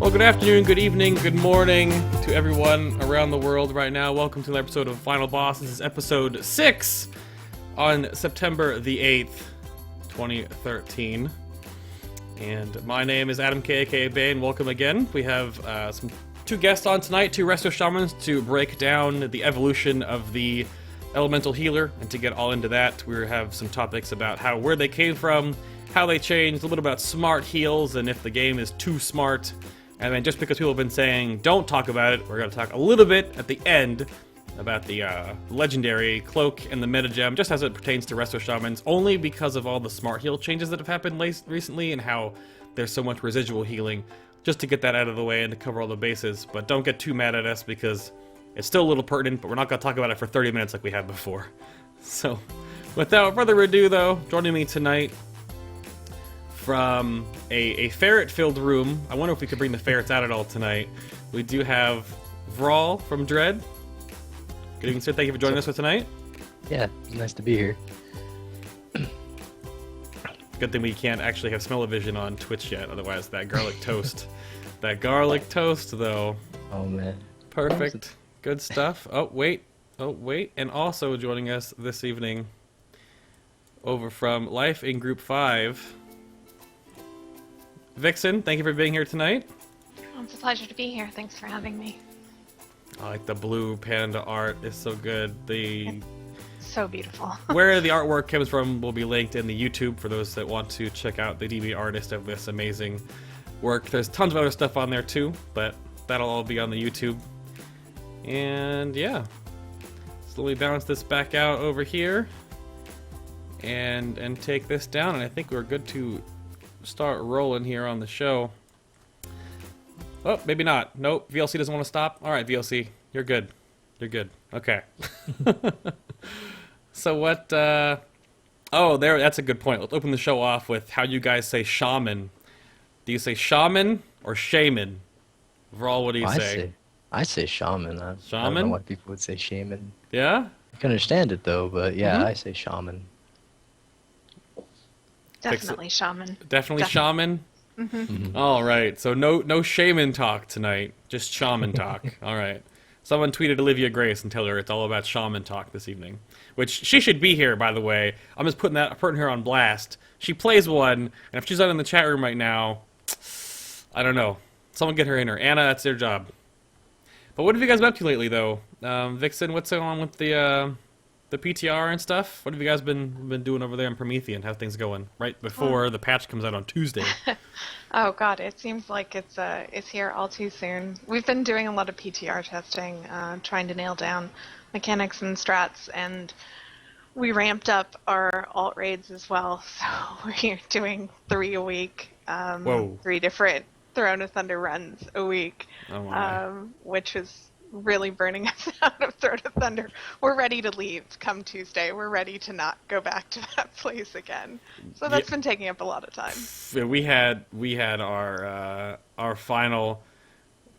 Well, good afternoon, good evening, good morning to everyone around the world right now. Welcome to the episode of Final Boss. This is episode 6 on September the 8th, 2013. And my name is Adam K, aka Bane. Welcome again. We have two guests on tonight, two Resto Shamans, to break down the evolution of the elemental healer. And to get all into that, we have some topics about where they came from, how they changed, a little bit about smart heals, and if the game is too smart. And then just because people have been saying don't talk about it, we're going to talk a little bit at the end about the legendary cloak and the metagem, just as it pertains to Resto Shamans, only because of all the smart heal changes that have happened recently and how there's so much residual healing, just to get that out of the way and to cover all the bases. But don't get too mad at us because it's still a little pertinent, but we're not going to talk about it for 30 minutes like we have before. So, without further ado though, joining me tonight from a ferret-filled room. I wonder if we could bring the ferrets out at all tonight. We do have Vraull from Dread. Good evening, sir. Thank you for joining us for tonight. Yeah, it's nice to be here. Good thing we can't actually have smell-o-vision on Twitch yet, otherwise that garlic toast. That garlic toast, though. Oh, man. Perfect. Good stuff. Oh, wait. And also joining us this evening over from Life in Group 5... Vixsin, thank you for being here tonight. Oh, it's a pleasure to be here. Thanks for having me. I like the blue panda art. It's so good. It's so beautiful. Where the artwork comes from will be linked in the YouTube for those that want to check out the DB artist of this amazing work. There's tons of other stuff on there too, but that'll all be on the YouTube. And yeah, so let me balance this back out over here and take this down, and I think we're good to start rolling here on the show. Oh, maybe not. Nope, VLC doesn't want to stop. All right, VLC, you're good. You're good. Okay. So what, oh, that's a good point. Let's open the show off with how you guys say shaman. Do you say shaman or shaman? Vraull, what do you say? I say shaman. I don't know why people would say shaman. Yeah? I can understand it, though, but yeah, I say shaman. Definitely shaman. Definitely shaman? Mm-hmm. All right, so no shaman talk tonight, just shaman talk. All right. Someone tweeted Olivia Grace and tell her it's all about shaman talk this evening, which she should be here, by the way. I'm just putting her on blast. She plays one, and if she's not in the chat room right now, I don't know. Someone get her in her. Anna, that's their job. But what have you guys been up to lately, though? Vixsin, what's going on with the PTR and stuff? What have you guys been doing over there in Promethean? How's things going? Right before the patch comes out on Tuesday. Oh god, it seems like it's here all too soon. We've been doing a lot of PTR testing, trying to nail down mechanics and strats, and we ramped up our alt raids as well. So we're doing 3 a week, 3 different Throne of Thunder runs a week, which is really burning us out of Throne of Thunder. We're ready to leave come Tuesday. We're ready to not go back to that place again. So that's been taking up a lot of time. Yeah, we had our final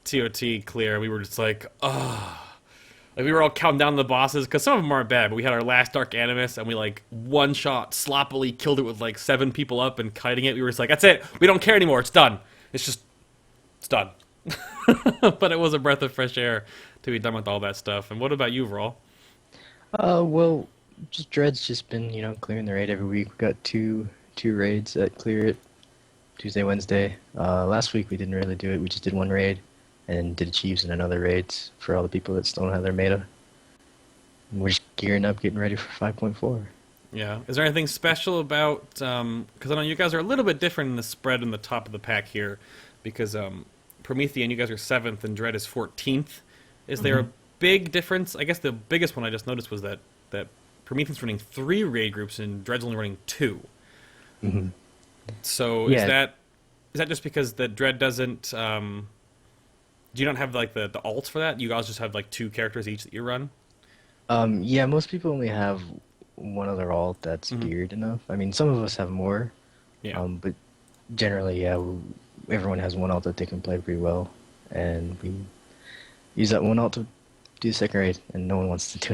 TOT clear. We were just like, like we were all counting down the bosses because some of them aren't bad. But we had our last Dark Animus and we like one shot sloppily killed it with like 7 people up and kiting it. We were just like, that's it. We don't care anymore. It's done. It's done. But it was a breath of fresh air to be done with all that stuff. And what about you, Vraull? Well, Dread's just been, clearing the raid every week. We got two raids that clear it, Tuesday, Wednesday. Last week we didn't really do it. We just did 1 raid and did Achieves and another raids for all the people that still don't have their meta. And we're just gearing up, getting ready for 5.4. Yeah. Is there anything special about, because I know you guys are a little bit different in the spread in the top of the pack here, because Promethean, you guys are 7th and Dread is 14th. Is there a big difference? I guess the biggest one I just noticed was that Promethean's running 3 raid groups and Dread's only running 2. Mm-hmm. So is that just because the Dread doesn't, do you not have like the alts for that? You guys just have like 2 characters each that you run? Yeah, most people only have one other alt that's geared enough. I mean, some of us have more. Yeah. But generally, yeah, everyone has one alt that they can play pretty well, and we use that one alt to do the second raid, and no one wants to do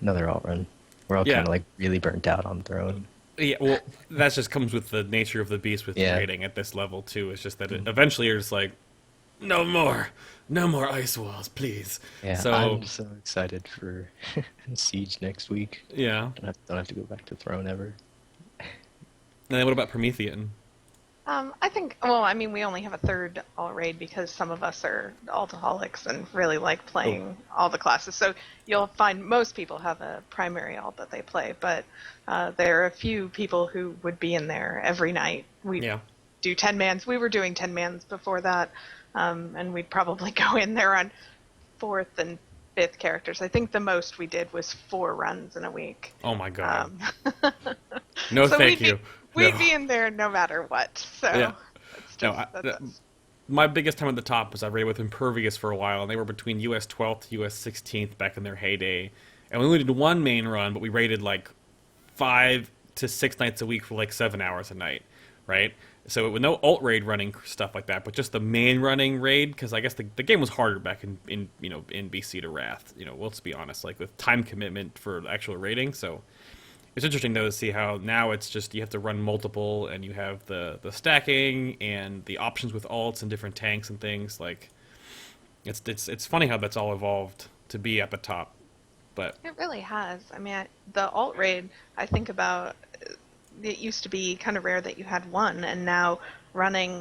another alt run. We're all kind of like really burnt out on Throne. Yeah, well, that just comes with the nature of the beast with raiding at this level too. It's just that eventually you're just like, no more. No more ice walls, please. Yeah, So, I'm so excited for Siege next week. yeah. Don't have to go back to Throne ever. And then what about Promethean? I think, well, I mean, we only have a third alt raid because some of us are altaholics and really like playing all the classes. So you'll find most people have a primary alt that they play, but there are a few people who would be in there every night. We do 10-mans. We were doing 10-mans before that, and we'd probably go in there on 4th and 5th characters. I think the most we did was 4 runs in a week. Oh my god. No, so thank you. We'd be in there no matter what. So yeah. that's my biggest time at the top was I raided with Impervious for a while, and they were between US 12th, US 16th back in their heyday. And we only did one main run, but we raided like 5 to 6 nights a week for like 7 hours a night, right? So with no alt raid running stuff like that, but just the main running raid, because I guess the game was harder back in BC to Wrath. Well, let's be honest, like with time commitment for actual raiding. So it's interesting though to see how now it's just you have to run multiple, and you have the stacking and the options with alts and different tanks and things. Like it's funny how that's all evolved to be at the top. But it really has. I mean, the alt raid, I think about. It used to be kind of rare that you had one, and now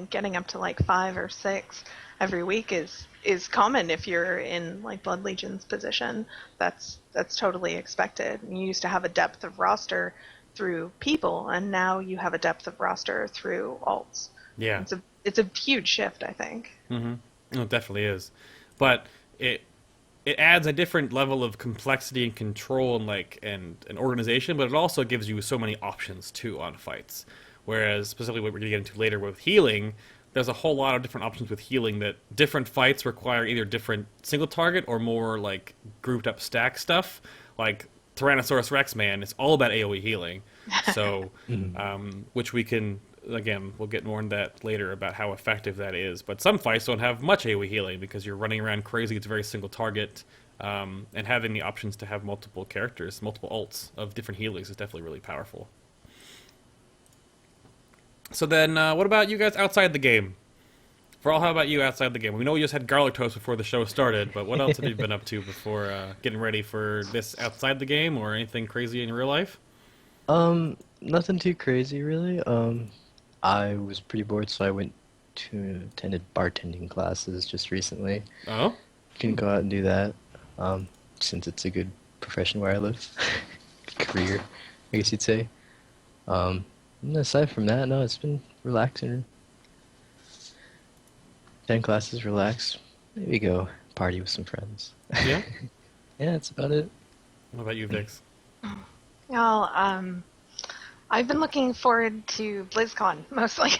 getting up to like 5 or 6 every week is common if you're in like Blood Legion's position. That's totally expected. You used to have a depth of roster through people, and now you have a depth of roster through alts. Yeah, it's a huge shift, I think. Mm-hmm. It definitely is, but it adds a different level of complexity and control and organization, but it also gives you so many options too on fights. Whereas specifically what we're going to get into later with healing, there's a whole lot of different options with healing that different fights require either different single target or more like grouped up stack stuff. Like Tyrannosaurus Rex, man, it's all about AoE healing. So, which we can, again, we'll get more into that later about how effective that is. But some fights don't have much AoE healing because you're running around crazy. It's a very single target. And having the options to have multiple characters, multiple ults of different healings is definitely really powerful. So then, what about you guys outside the game? Vraull, how about you outside the game? We know we just had garlic toast before the show started, but what else have you been up to before getting ready for this outside the game, or anything crazy in real life? Nothing too crazy, really. I was pretty bored, so I attended bartending classes just recently. Oh? Can go out and do that, since it's a good profession where I live. Career, I guess you'd say. And aside from that, no, it's been relaxing. 10 classes, relax. Maybe go party with some friends. Yeah? Yeah, that's about it. What about you, Vix? Well, I've been looking forward to BlizzCon, mostly.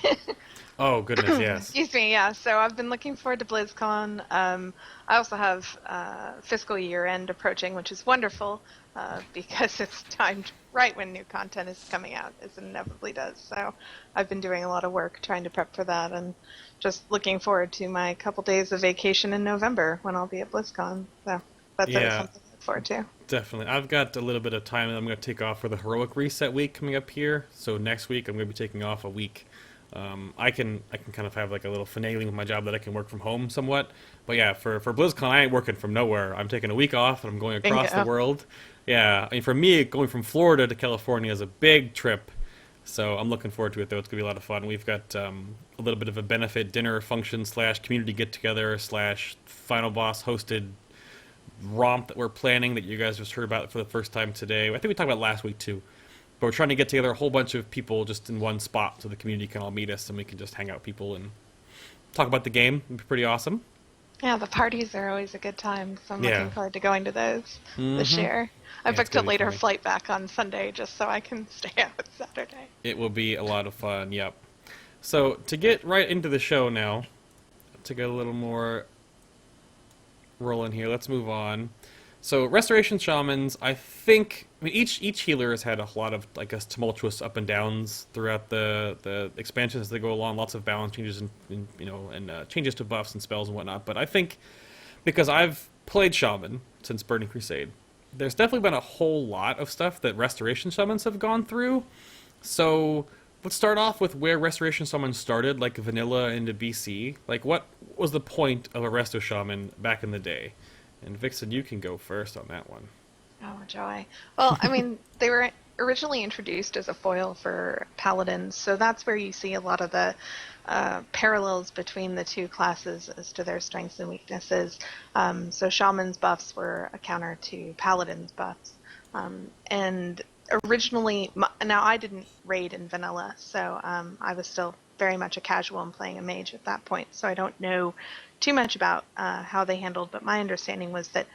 Oh, goodness, yes. Excuse me, yeah. So I've been looking forward to BlizzCon. I also have fiscal year end approaching, which is wonderful because it's timed right when new content is coming out, as it inevitably does. So I've been doing a lot of work trying to prep for that, and just looking forward to my couple days of vacation in November when I'll be at BlizzCon. So that's something to look forward to. Definitely. I've got a little bit of time that I'm going to take off for the Heroic Reset week coming up here. So next week I'm going to be taking off a week. I can kind of have like a little finagling with my job that I can work from home somewhat. But yeah, for BlizzCon, I ain't working from nowhere. I'm taking a week off and I'm going across the world. Yeah, I mean, for me, going from Florida to California is a big trip. So I'm looking forward to it, though. It's going to be a lot of fun. We've got a little bit of a benefit dinner function / community get-together / Final Boss hosted romp that we're planning that you guys just heard about for the first time today. I think we talked about last week, too. But we're trying to get together a whole bunch of people just in one spot so the community can all meet us and we can just hang out with people and talk about the game. It'd be pretty awesome. Yeah, the parties are always a good time, so I'm looking forward to going to those this year. I booked a later flight back on Sunday just so I can stay out Saturday. It will be a lot of fun, yep. So, to get right into the show now, to get a little more rolling here, let's move on. So, Restoration Shamans, I mean, each healer has had a lot of, I guess, tumultuous up and downs throughout the expansions as they go along. Lots of balance changes and changes to buffs and spells and whatnot. But I think because I've played Shaman since Burning Crusade, there's definitely been a whole lot of stuff that Restoration Shamans have gone through. So let's start off with where Restoration Shaman started, like vanilla into BC. Like, what was the point of a Resto Shaman back in the day? And Vixsin, you can go first on that one. Oh, joy. Well, I mean, they were originally introduced as a foil for paladins, so that's where you see a lot of the parallels between the two classes as to their strengths and weaknesses. So shamans' buffs were a counter to paladins' buffs. And originally, now I didn't raid in vanilla, so I was still very much a casual and playing a mage at that point, so I don't know too much about how they handled, but my understanding was that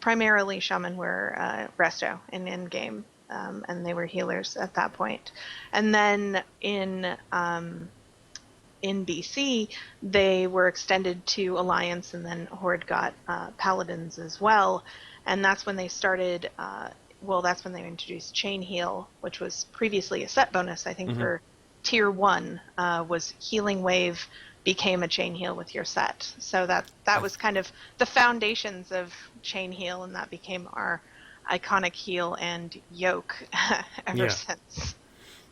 primarily shaman were resto in in-game, and they were healers at that point. And then in BC, they were extended to Alliance, and then Horde got Paladins as well. And that's when they started, that's when they introduced Chain Heal, which was previously a set bonus, I think, for Tier 1, was Healing Wave became a Chain Heal with your set. So that was kind of the foundations of Chain Heal, and that became our iconic heal and yoke ever since.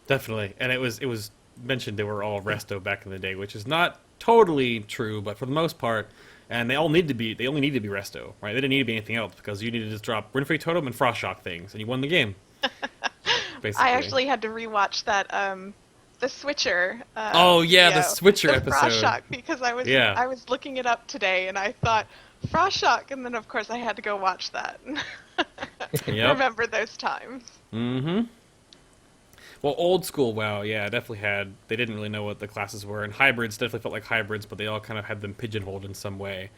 Definitely. And it was mentioned they were all resto back in the day, which is not totally true, but for the most part, and they only need to be resto, right? They didn't need to be anything else, because you needed to just drop Winfrey Totem and Frost Shock things, and you won the game. Basically. I actually had to rewatch that the Switcher. The Switcher the episode. Frost Shock, because I was looking it up today, and I thought Frost Shock, and then of course I had to go watch that. Remember those times. Mm-hmm. Well, old school WoW, definitely they didn't really know what the classes were, and hybrids definitely felt like hybrids, but they all kind of had them pigeonholed in some way.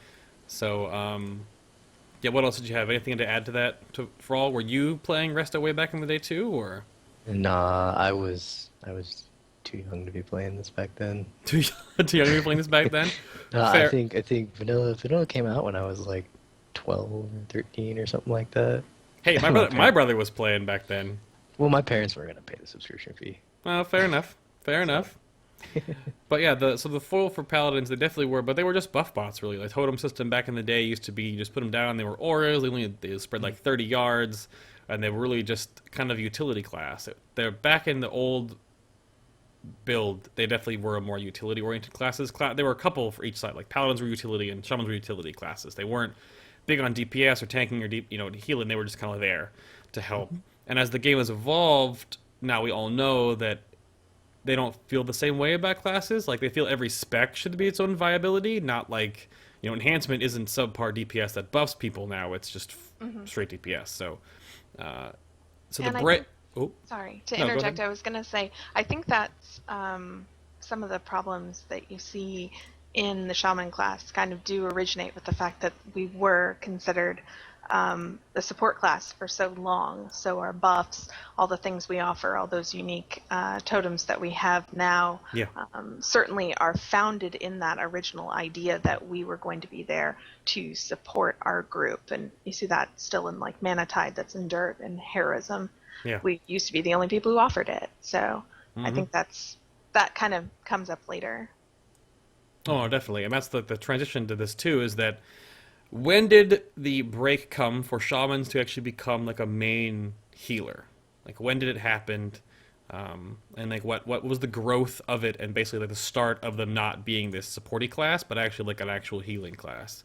So, what else did you have? Anything to add to that, Vraull? Were you playing Resto way back in the day too, or? Nah, I was too young to be playing this back then. Too young to be playing this back then? I think vanilla came out when I was like 12 or 13 or something like that. Hey, my brother was playing back then. Well, my parents were going to pay the subscription fee. Well, fair enough. But yeah, the foil for paladins, they definitely were, but they were just buff bots, really. Like totem system back in the day used to be, you just put them down, they were auras, they spread like 30 yards, and they were really just kind of utility class. They're back in the old build, they definitely were more utility-oriented classes. There were a couple for each side, like paladins were utility and shamans were utility classes. They weren't big on DPS or tanking or healing. They were just kind of there to help. And as the game has evolved, now we all know that they don't feel the same way about classes. Like, they feel every spec should be its own viability, not like, enhancement isn't subpar DPS that buffs people now. It's just straight DPS. So Sorry to interject. I was going to say, I think that's some of the problems that you see in the shaman class kind of do originate with the fact that we were considered the support class for so long. So our buffs, all the things we offer, all those unique totems that we have now, certainly are founded in that original idea that we were going to be there to support our group. And you see that still in like Manatide, that's in Dirt, and Heroism. Yeah. We used to be the only people who offered it. So I think that kind of comes up later. Oh, definitely. And that's the transition to this too, is that when did the break come for shamans to actually become like a main healer? Like, when did it happen? And like what was the growth of it, and basically like the start of them not being this supporty class, but actually like an actual healing class?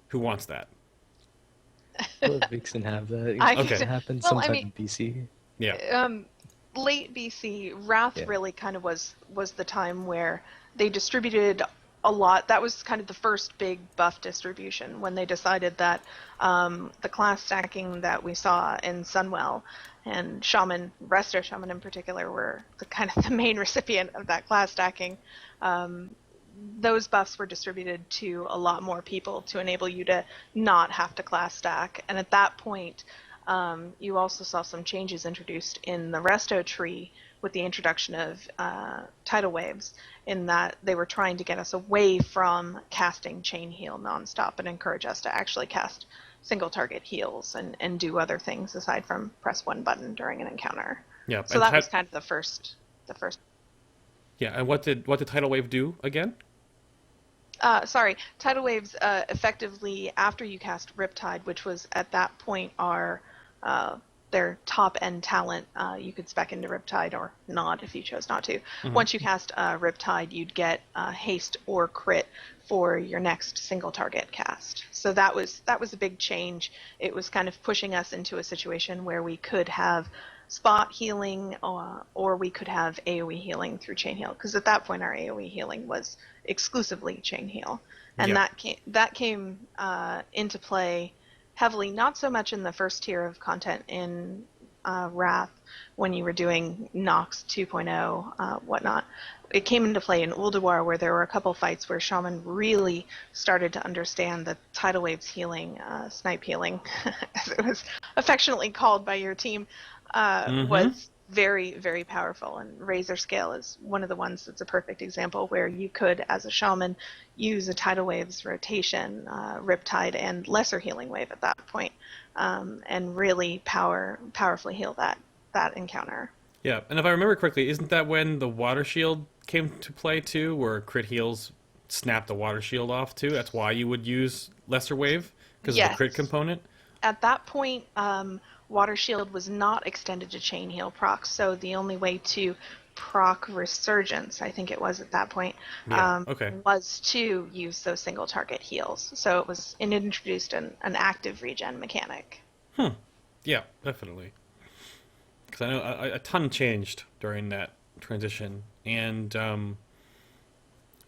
Who wants that? Well, Vixsin have that. It happened sometime in BC. Yeah. Late BC, Wrath really kind of was the time where they distributed a lot. That was kind of the first big buff distribution, when they decided that the class stacking that we saw in Sunwell and Shaman, Resto Shaman in particular, were the main recipient of that class stacking. Those buffs were distributed to a lot more people to enable you to not have to class stack. And at that point, you also saw some changes introduced in the Resto tree with the introduction of tidal waves, in that they were trying to get us away from casting chain heal nonstop and encourage us to actually cast single target heals and do other things aside from press one button during an encounter. Yeah. So that was kind of the first. Yeah, and what did tidal wave do again? Tidal waves effectively, after you cast Riptide, which was at that point our their top end talent, you could spec into Riptide or not if you chose not to. Once you cast Riptide, you'd get haste or crit for your next single target cast. So that was a big change. It was kind of pushing us into a situation where we could have spot healing or we could have AoE healing through chain heal, because at that point our AoE healing was exclusively chain heal, and that came into play heavily, not so much in the first tier of content in Wrath when you were doing Nox 2.0 whatnot. It came into play in Ulduar, where there were a couple fights where Shaman really started to understand that tidal waves healing, snipe healing, as it was affectionately called by your team, was very, very powerful. And Razor Scale is one of the ones that's a perfect example where you could, as a Shaman, use a tidal waves rotation, Riptide, and lesser healing wave at that point, and really powerfully heal that encounter. Yeah, and if I remember correctly, isn't that when the water shield came to play too, where crit heals snap the water shield off too? That's why you would use lesser wave, because of the crit component? At that point, water shield was not extended to chain heal procs, so the only way to proc resurgence, I think it was at that point, was to use those single target heals. So it introduced an active regen mechanic. Yeah, definitely. Because I know a ton changed during that transition, and I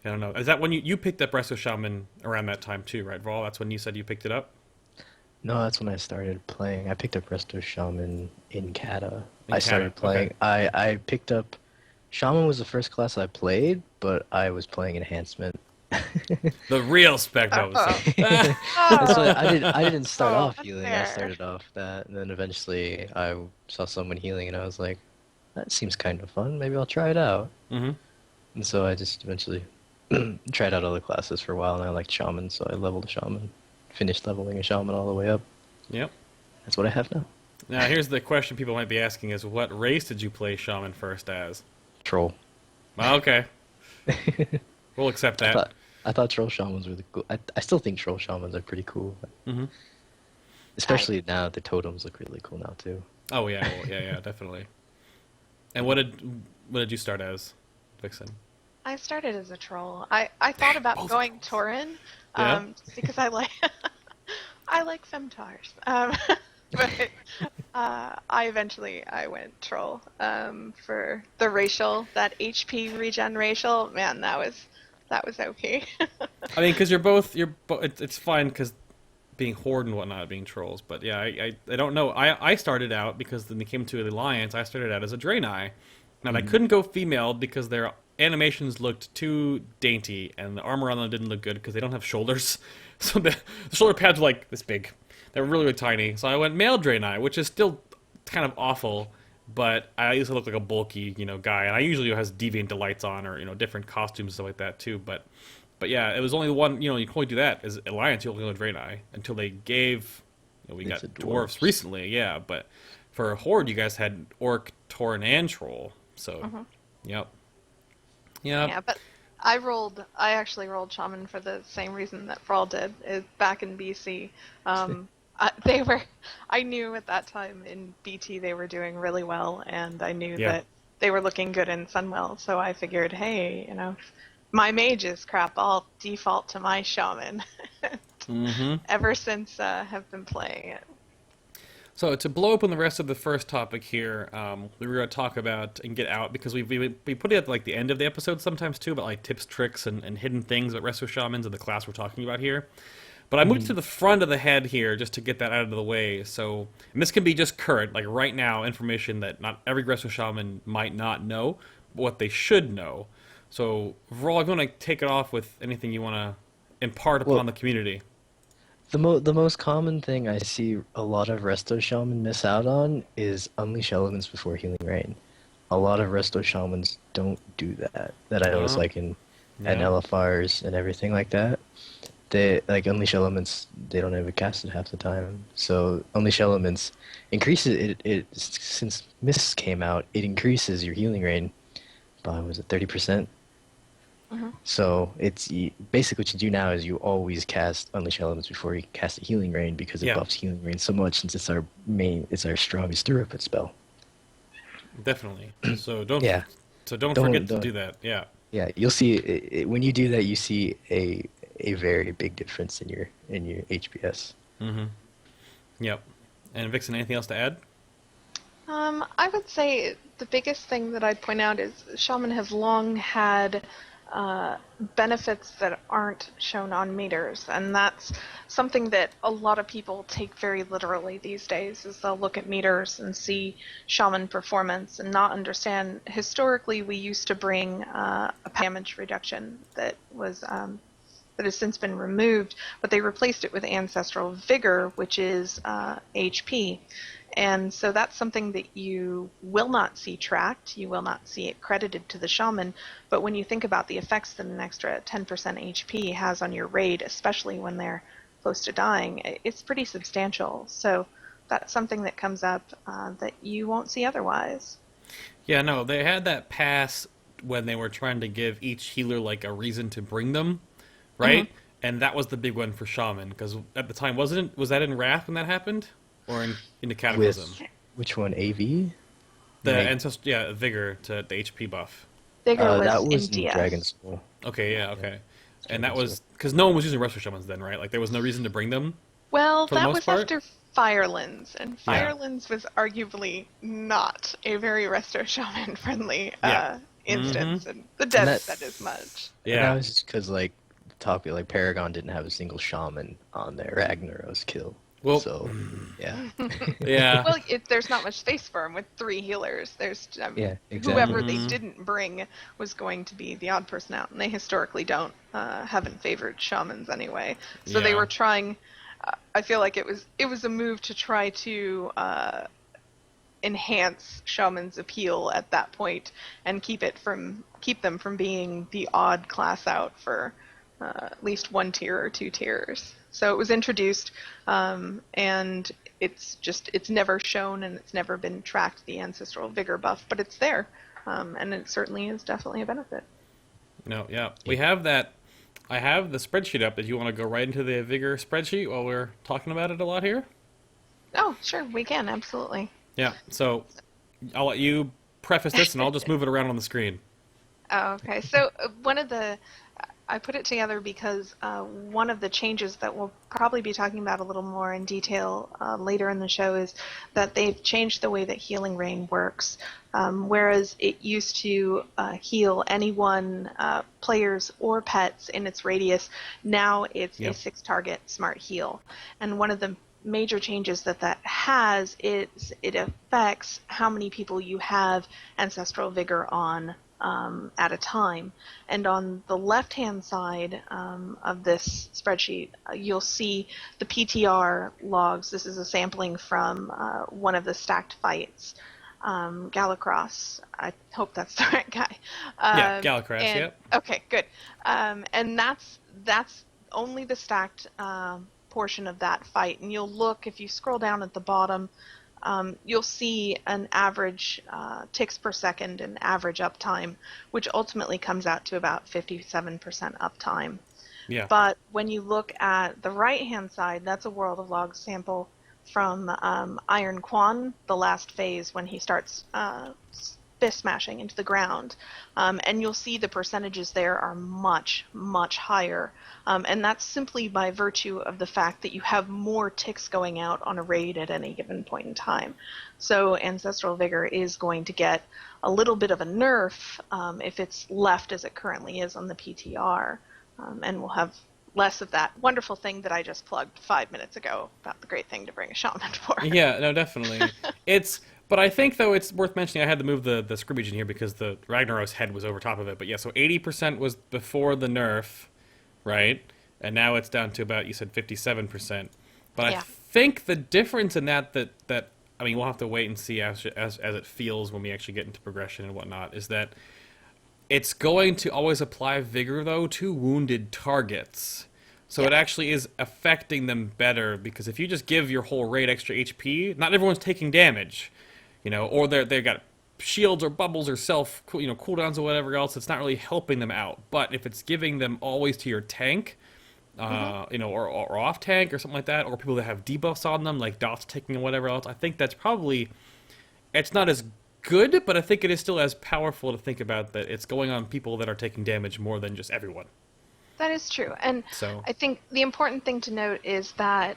don't know. Is that when you picked up Resto Shaman around that time too, right, Vraull? That's when you said you picked it up? No, that's when I started playing. I picked up Resto Shaman in Kata. I started playing. Okay. I picked up... Shaman was the first class I played, but I was playing Enhancement. The real spec So I didn't start off healing. I started off that, and then eventually I saw someone healing, and I was like, that seems kind of fun. Maybe I'll try it out. And so I just eventually tried out other classes for a while, and I liked Shaman, so I leveled a Shaman. Finished leveling a Shaman all the way up. Yep. That's what I have now. Now, here's the question people might be asking is, what race did you play Shaman first as? Troll. Okay. We'll accept that. I thought Troll Shamans were cool. I still think Troll Shamans are pretty cool. Especially now, the totems look really cool now, too. Oh, yeah. Well, yeah, definitely. And what did you start as, Vixsin? I started as a troll. I thought about going Tauren, because I like I like femtars. But I went troll for the racial, that HP regen racial. Man, that was OP. I mean, because it's fine because being horde and whatnot, being trolls. But yeah, I don't know. I started out because when they came to the alliance, I started out as a Draenei. Now I couldn't go female because their animations looked too dainty, and the armor on them didn't look good because they don't have shoulders. So the shoulder pads were like this big. They were really, really tiny. So I went male Draenei, which is still kind of awful, but I used to look like a bulky, guy. And I usually has Deviant Delights on or, different costumes and stuff like that too. But yeah, it was only one, you can only do that as Alliance, you only go Draenei until they gave, we got dwarves recently, yeah. But for Horde, you guys had Orc, Tauren, and Troll. So, yep. Yeah, but I actually rolled Shaman for the same reason that Vraull did, is back in BC. I knew at that time in BT they were doing really well, and I knew that they were looking good in Sunwell, so I figured, hey, my mage is crap, I'll default to my Shaman. Ever since have been playing it. So to blow open the rest of the first topic here, we were going to talk about and get out, because we put it at like the end of the episode sometimes too, about like tips, tricks, and hidden things about Resto Shamans and the class we're talking about here. But I moved to the front of the head here just to get that out of the way. So, and this can be just current, like right now, information that not every Resto Shaman might not know, but what they should know. So, Vraull, if you want to take it off with anything you want to impart upon the community. The most common thing I see a lot of Resto Shaman miss out on is Unleash Elements before Healing Rain. A lot of Resto Shamans don't do that. That I notice, like in LFRs and everything like that. They like Unleash Elements. They don't have it casted half the time. So Unleash Elements increases it. Since Mist came out, it increases your healing rain by 30%. So basically what you do now is you always cast Unleash Elements before you cast a Healing Rain because it buffs Healing Rain so much since it's our strongest Throughput spell. Definitely. So don't Don't forget to do that. Yeah. Yeah, you'll see when you do that, you see a very big difference in your HPS. Yep. And Vixin, anything else to add? I would say the biggest thing that I'd point out is Shaman have long had benefits that aren't shown on meters, and that's something that a lot of people take very literally these days, is they'll look at meters and see Shaman performance and not understand. Historically, we used to bring a damage reduction that was that has since been removed, but they replaced it with Ancestral Vigor, which is HP. And so that's something that you will not see tracked, you will not see it credited to the shaman, but when you think about the effects that an extra 10% HP has on your raid, especially when they're close to dying, it's pretty substantial. So that's something that comes up that you won't see otherwise. Yeah, no, they had that pass when they were trying to give each healer like a reason to bring them, right? And that was the big one for Shaman, because at the time, was that in Wrath when that happened? Or in the Cataclysm? Which one, AV? The Vigor to the HP buff. Vigor that was was in in DS. Dragon Soul. Okay, yeah, okay. And that was because no one was using Resto Shamans then, right? Like there was no reason to bring them. Well, for the that most was part? after Firelands, and Firelands was arguably not a very Resto Shaman friendly instance, and the devs said as much. And that was just because Paragon didn't have a single shaman on their Ragnaros kill. Well, so yeah. Yeah. Well, there's not much space for him with 3 healers. Exactly. Whoever they didn't bring was going to be the odd person out, and they historically haven't favored shamans anyway. So they were trying. I feel like it was a move to try to enhance shaman's appeal at that point and keep them from being the odd class out for at least 1 tier or 2 tiers. So it was introduced, and it's never shown and it's never been tracked, the Ancestral Vigor buff, but it's there, and it certainly is definitely a benefit. No, yeah. We have that. I have the spreadsheet up. If you want to go right into the Vigor spreadsheet while we're talking about it a lot here? Oh, sure, we can, absolutely. Yeah, so I'll let you preface this and I'll just move it around on the screen. Oh, okay. So I put it together because one of the changes that we'll probably be talking about a little more in detail later in the show is that they've changed the way that Healing Rain works. Whereas it used to heal anyone, players or pets in its radius, now it's a 6-target smart heal. And one of the major changes that has is it affects how many people you have Ancestral Vigor on at a time. And on the left-hand side of this spreadsheet, you'll see the PTR logs. This is a sampling from one of the stacked fights. Galacross, I hope that's the right guy. Galacross, yep. Okay, good. And that's only the stacked portion of that fight. And you'll look, if you scroll down at the bottom, you'll see an average ticks per second and average uptime, which ultimately comes out to about 57% uptime. Yeah. But when you look at the right-hand side, that's a World of Logs sample from Iron Quan, the last phase when he starts fist smashing into the ground. And you'll see the percentages there are much, much higher. And that's simply by virtue of the fact that you have more ticks going out on a raid at any given point in time. So Ancestral Vigor is going to get a little bit of a nerf if it's left as it currently is on the PTR. And we'll have less of that wonderful thing that I just plugged 5 minutes ago about the great thing to bring a shaman for. Yeah, no, definitely. But I think, though, it's worth mentioning, I had to move the scrimmage in here because the Ragnaros head was over top of it. But yeah, so 80% was before the nerf, right? And now it's down to about, you said 57%. But I think the difference in that I mean, we'll have to wait and see as it feels when we actually get into progression and whatnot, is that it's going to always apply Vigor, though, to wounded targets. So it actually is affecting them better, because if you just give your whole raid extra HP, not everyone's taking damage, or they've got shields or bubbles or cooldowns or whatever else, it's not really helping them out. But if it's giving them always to your tank, or off tank or something like that, or people that have debuffs on them, like dots ticking and whatever else, I think that's probably, it's not as good, but I think it is still as powerful to think about that it's going on people that are taking damage more than just everyone. That is true. And So, I think the important thing to note is that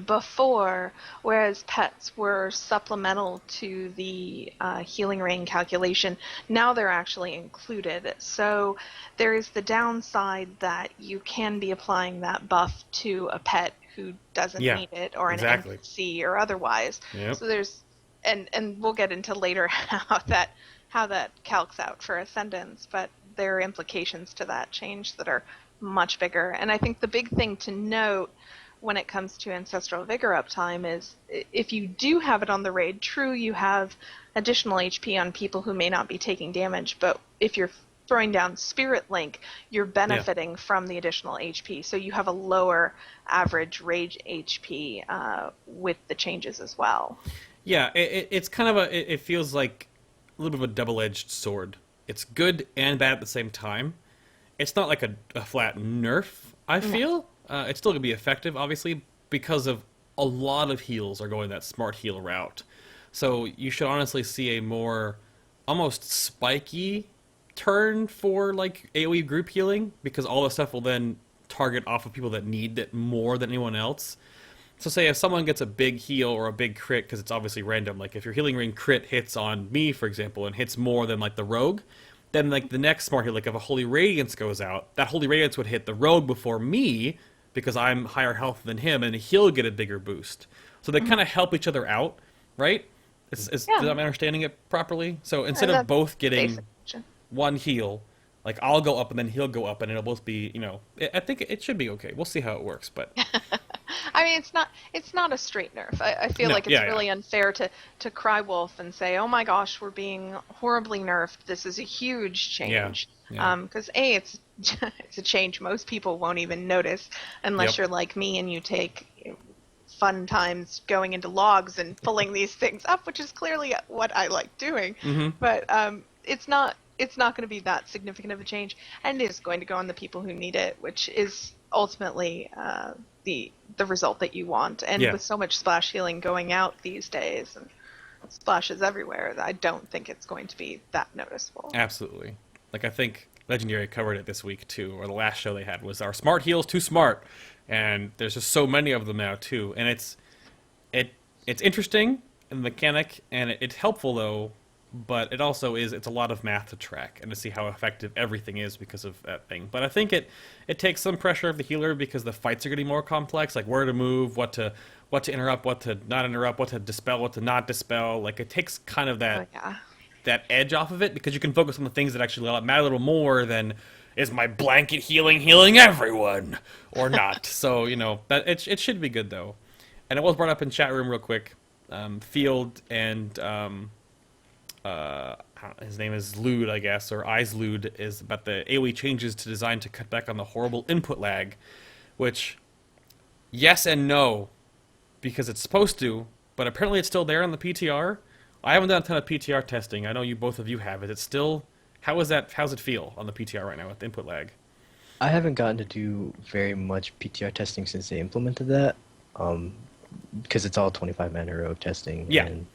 before, whereas pets were supplemental to the healing rain calculation, now they're actually included. So there is the downside that you can be applying that buff to a pet who doesn't need it, or an NPC or otherwise. Yep. So there's, and we'll get into later how that calcs out for Ascendants, but there are implications to that change that are much bigger. And I think the big thing to note when it comes to Ancestral Vigor uptime is if you do have it on the raid, true, you have additional HP on people who may not be taking damage, but if you're throwing down Spirit Link, you're benefiting from the additional HP, so you have a lower average raid HP with the changes as well. Yeah, it's kind of it feels like a little bit of a double-edged sword. It's good and bad at the same time. It's not like a flat nerf, I feel. It's still going to be effective, obviously, because of a lot of heals are going that smart heal route. So you should honestly see a more almost spiky turn for like AoE group healing, because all the stuff will then target off of people that need it more than anyone else. So say if someone gets a big heal or a big crit, because it's obviously random, like if your healing ring crit hits on me, for example, and hits more than like the rogue, then like the next smart heal, like if a Holy Radiance goes out, that Holy Radiance would hit the rogue before me, because I'm higher health than him, and he'll get a bigger boost. So they kind of help each other out, right? Am I understanding it properly? So instead of both getting one heal, like I'll go up and then he'll go up, and it'll both be, I think it should be okay. We'll see how it works, but I mean, it's not a straight nerf. I feel like it's really unfair to cry wolf and say, oh my gosh, we're being horribly nerfed. This is a huge change. Because it's a change most people won't even notice unless you're like me and you take fun times going into logs and pulling these things up, which is clearly what I like doing. But it's not going to be that significant of a change, and it is going to go on the people who need it, which is ultimately the result that you want. And with so much splash healing going out these days and splashes everywhere, I don't think it's going to be that noticeable. Absolutely. Like I think Legendary covered it this week too, or the last show they had was our smart heals too smart, and there's just so many of them now too. And it's interesting in the mechanic, and it's helpful though. But it also it's a lot of math to track and to see how effective everything is because of that thing. But I think it takes some pressure off the healer, because the fights are getting more complex, like where to move, what to interrupt, what to not interrupt, what to dispel, what to not dispel. Like it takes kind of that edge off of it, because you can focus on the things that actually matter a little more than is my blanket healing everyone or not. So that it should be good though. And it was brought up in chat room real quick. Field and his name is Lude, I guess, or Eyes Lude, is about the AoE changes to design to cut back on the horrible input lag, which, yes and no, because it's supposed to, but apparently it's still there on the PTR. I haven't done a ton of PTR testing. I know both of you have. Is it still, how's it feel on the PTR right now with the input lag? I haven't gotten to do very much PTR testing since they implemented that, because it's all 25 mana rogue testing. Yeah. And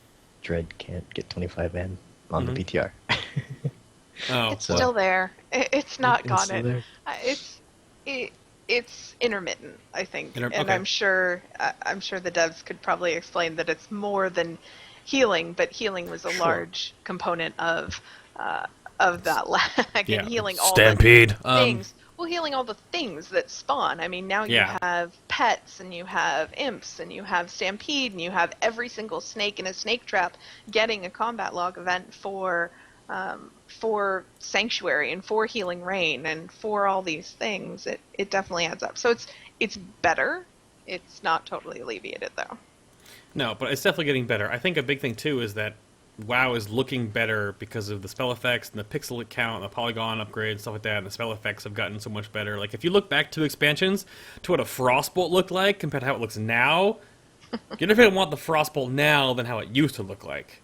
Dread can't get 25 man on the PTR. It's still there. It's not It's gone still it. there? It's intermittent, I think, and okay. I'm sure the devs could probably explain that it's more than healing, but healing was a large component of that lag, and healing all Stampede. the things. Well, healing all the things that spawn. I mean, now you have pets, and you have imps, and you have Stampede, and you have every single snake in a snake trap getting a combat log event for Sanctuary and for Healing Rain and for all these things. It definitely adds up. So it's better. It's not totally alleviated, though. No, but it's definitely getting better. I think a big thing, too, is that WoW is looking better because of the spell effects and the pixel count and the polygon upgrade and stuff like that, and the spell effects have gotten so much better. Like, if you look back 2 expansions to what a Frostbolt looked like compared to how it looks now, you're definitely want the Frostbolt now than how it used to look like.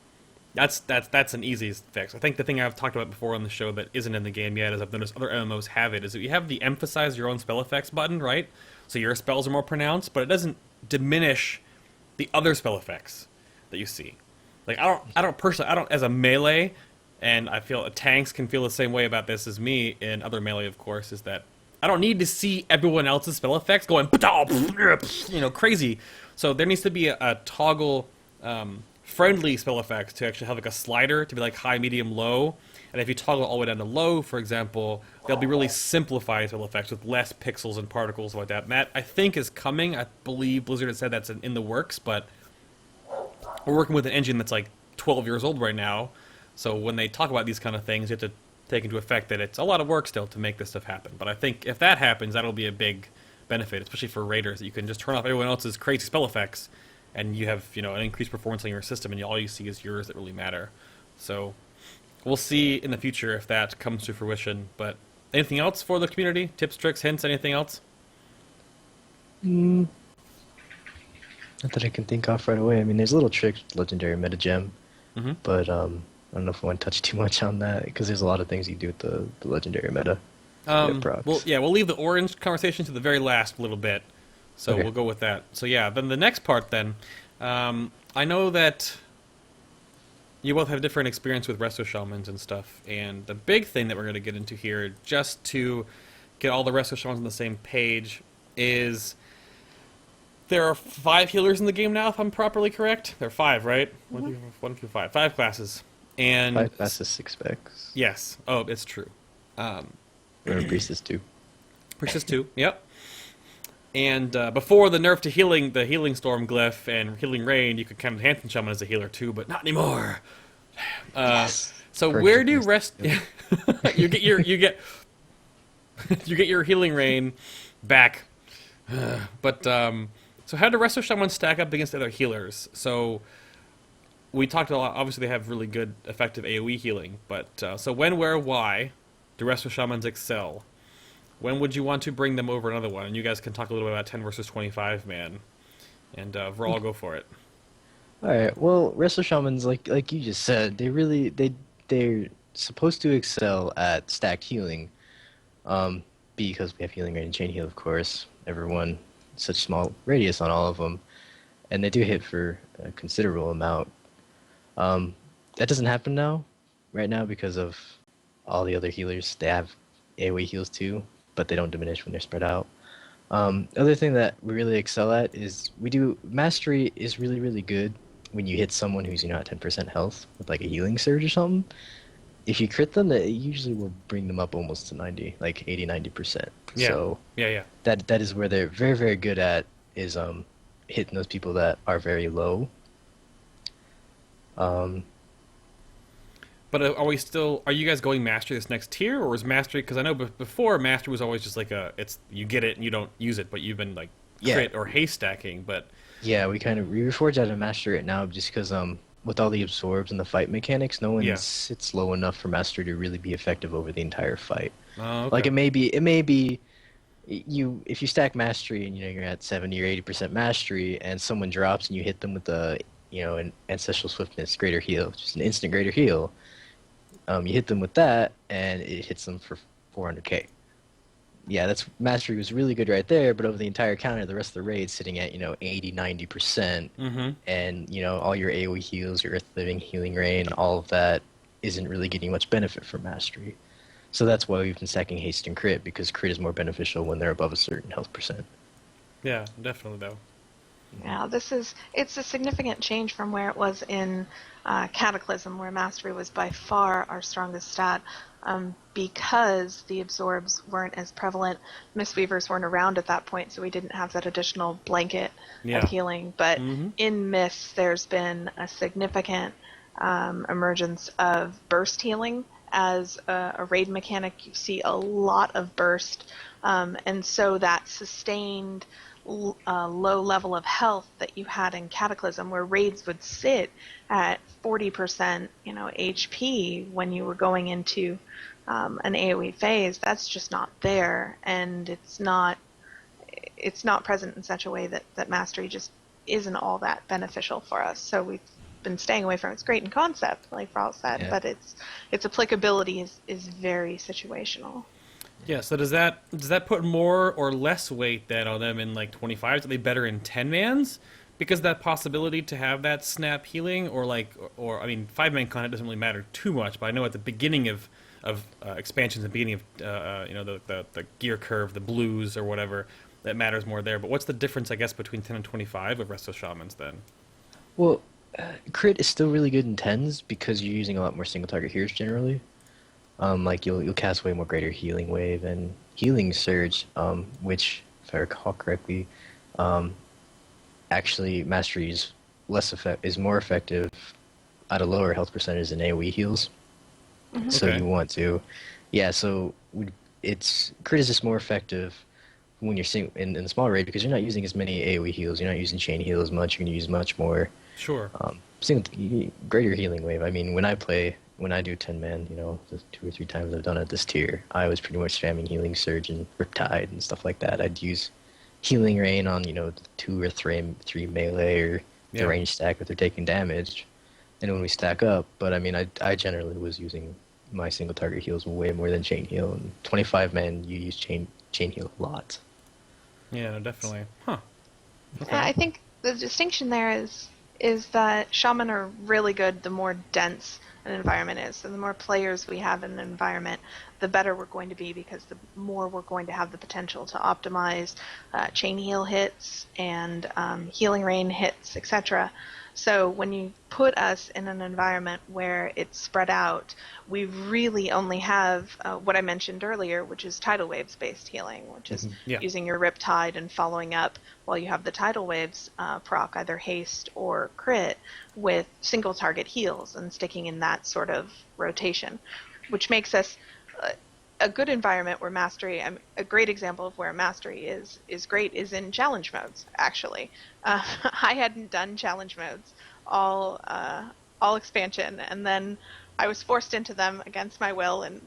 That's an easy fix. I think the thing I've talked about before on the show that isn't in the game yet, is I've noticed other MMOs have it, is that you have the emphasize your own spell effects button, right? So your spells are more pronounced, but it doesn't diminish the other spell effects that you see. Like I don't personally, as a melee, and I feel tanks can feel the same way about this as me in other melee, of course, is that I don't need to see everyone else's spell effects going, crazy. So there needs to be a toggle friendly spell effects to actually have like a slider to be like high, medium, low. And if you toggle all the way down to low, for example, they'll be really simplified spell effects with less pixels and particles like that. And that, I think, is coming. I believe Blizzard has said that's in the works, but we're working with an engine that's like 12 years old right now. So when they talk about these kind of things, you have to take into effect that it's a lot of work still to make this stuff happen. But I think if that happens, that'll be a big benefit, especially for raiders, that you can just turn off everyone else's crazy spell effects, and you have, an increased performance on your system, and all you see is yours that really matter. So we'll see in the future if that comes to fruition. But anything else for the community? Tips, tricks, hints, anything else? Not that I can think of right away. I mean, there's a little trick, legendary meta gem, but I don't know if I want to touch too much on that, because there's a lot of things you do with the legendary meta. We'll leave the orange conversation to the very last little bit, so Okay. we'll go with that. So yeah, then the next part then, I know that you both have different experience with Resto Shamans and stuff, and the big thing that we're going to get into here, just to get all the Resto Shamans on the same page, is there are 5 healers in the game now, if I'm properly correct. There are 5, right? 1 through 5. 5 classes. And 5 classes, 6 specs. yes. Oh, it's true. Priestess 2. Priestess 2, yep. And before the nerf to healing, the Healing Storm glyph and Healing Rain, you could count Hanson Shaman as a healer too, but not anymore. Yes. So Correct. where do you get your Healing Rain back? But so how do Resto Shaman stack up against other healers? So we talked a lot. Obviously, they have really good, effective AOE healing. But so when, where, why do Resto Shamans excel? When would you want to bring them over another one? And you guys can talk a little bit about 10 versus 25 man. And Vraull, go for it. All right. Well, Resto Shamans, like you just said, they're supposed to excel at stacked healing, because we have healing rate and chain heal, of course. Everyone, such small radius on all of them, and they do hit for a considerable amount. That doesn't happen right now, because of all the other healers. They have AoE heals too, but they don't diminish when they're spread out. Other thing that we really excel at is mastery is really, really good when you hit someone who's at 10% health with like a healing surge or something. If you crit them, it usually will bring them up almost to 90, like 80-90%. Yeah. So Yeah. that is where they're very, very good at, is hitting those people that are very low. But are you guys going Mastery this next tier, or is Mastery, because I know before Mastery was always just like you get it and you don't use it, but you've been like crit or haste stacking, but... Yeah, we reforged out of Mastery right now, just because with all the absorbs and the fight mechanics, no one sits low enough for Mastery to really be effective over the entire fight. Oh, okay. Like it may be if you stack Mastery and you're at 70 or 80% Mastery, and someone drops and you hit them with an Ancestral Swiftness greater heal, just an instant greater heal. You hit them with that, and it hits them for 400k. Yeah, Mastery was really good right there, but over the entire counter, the rest of the raid's sitting at 80-90%, and all your AoE heals, your Earth Living, Healing Rain, all of that isn't really getting much benefit from Mastery. So that's why we've been stacking haste and crit, because crit is more beneficial when they're above a certain health percent. Yeah, definitely though. Yeah, it's a significant change from where it was in Cataclysm, where Mastery was by far our strongest stat, because the absorbs weren't as prevalent. Mistweavers weren't around at that point, so we didn't have that additional blanket of healing. But in Mist, there's been a significant emergence of burst healing. As a raid mechanic, you see a lot of burst, and so that sustained low level of health that you had in Cataclysm, where raids would sit at 40% HP when you were going into an AoE phase, that's just not there, and it's not present in such a way that Mastery just isn't all that beneficial for us. So been staying away from. It's great in concept, like Vraull said, but its applicability is very situational. Yeah, so does that put more or less weight then on them in like 25s? Are they better in 10-mans? Because that possibility to have that snap healing, or I mean, 5-man content doesn't really matter too much, but I know at the beginning of expansions, the beginning of the gear curve, the blues or whatever, that matters more there. But what's the difference, I guess, between 10 and 25 of Resto Shamans then? Well, crit is still really good in 10s because you're using a lot more single target healers generally. Like you'll cast way more greater healing wave and healing surge, which, if I recall correctly, actually mastery is more effective at a lower health percentage than AoE heals. So Okay. you want to, so it's crit is just more effective when you're in the small raid because you're not using as many AoE heals. You're not using chain heal as much. You're gonna use much more. Sure. Greater healing wave. I mean, when I do 10-man, the 2 or 3 times I've done it this tier, I was pretty much spamming healing surge and riptide and stuff like that. I'd use healing rain on the 2 or 3 melee or the range stack if they're taking damage, and when we stack up. But I mean, I generally was using my single target heals way more than chain heal. And 25-man, you use chain heal a lot. Yeah, no, definitely. Huh. Okay. I think the distinction there is that shaman are really good the more dense an environment is. So the more players we have in an environment, the better we're going to be, because the more we're going to have the potential to optimize chain heal hits and healing rain hits, etc. So when you put us in an environment where it's spread out, we really only have what I mentioned earlier, which is tidal waves based healing, which is using your riptide and following up while you have the tidal waves proc either haste or crit with single target heals and sticking in that sort of rotation, which makes us a good environment where mastery, a great example of where mastery is great is in challenge modes, actually. I hadn't done challenge modes all expansion, and then I was forced into them against my will, and,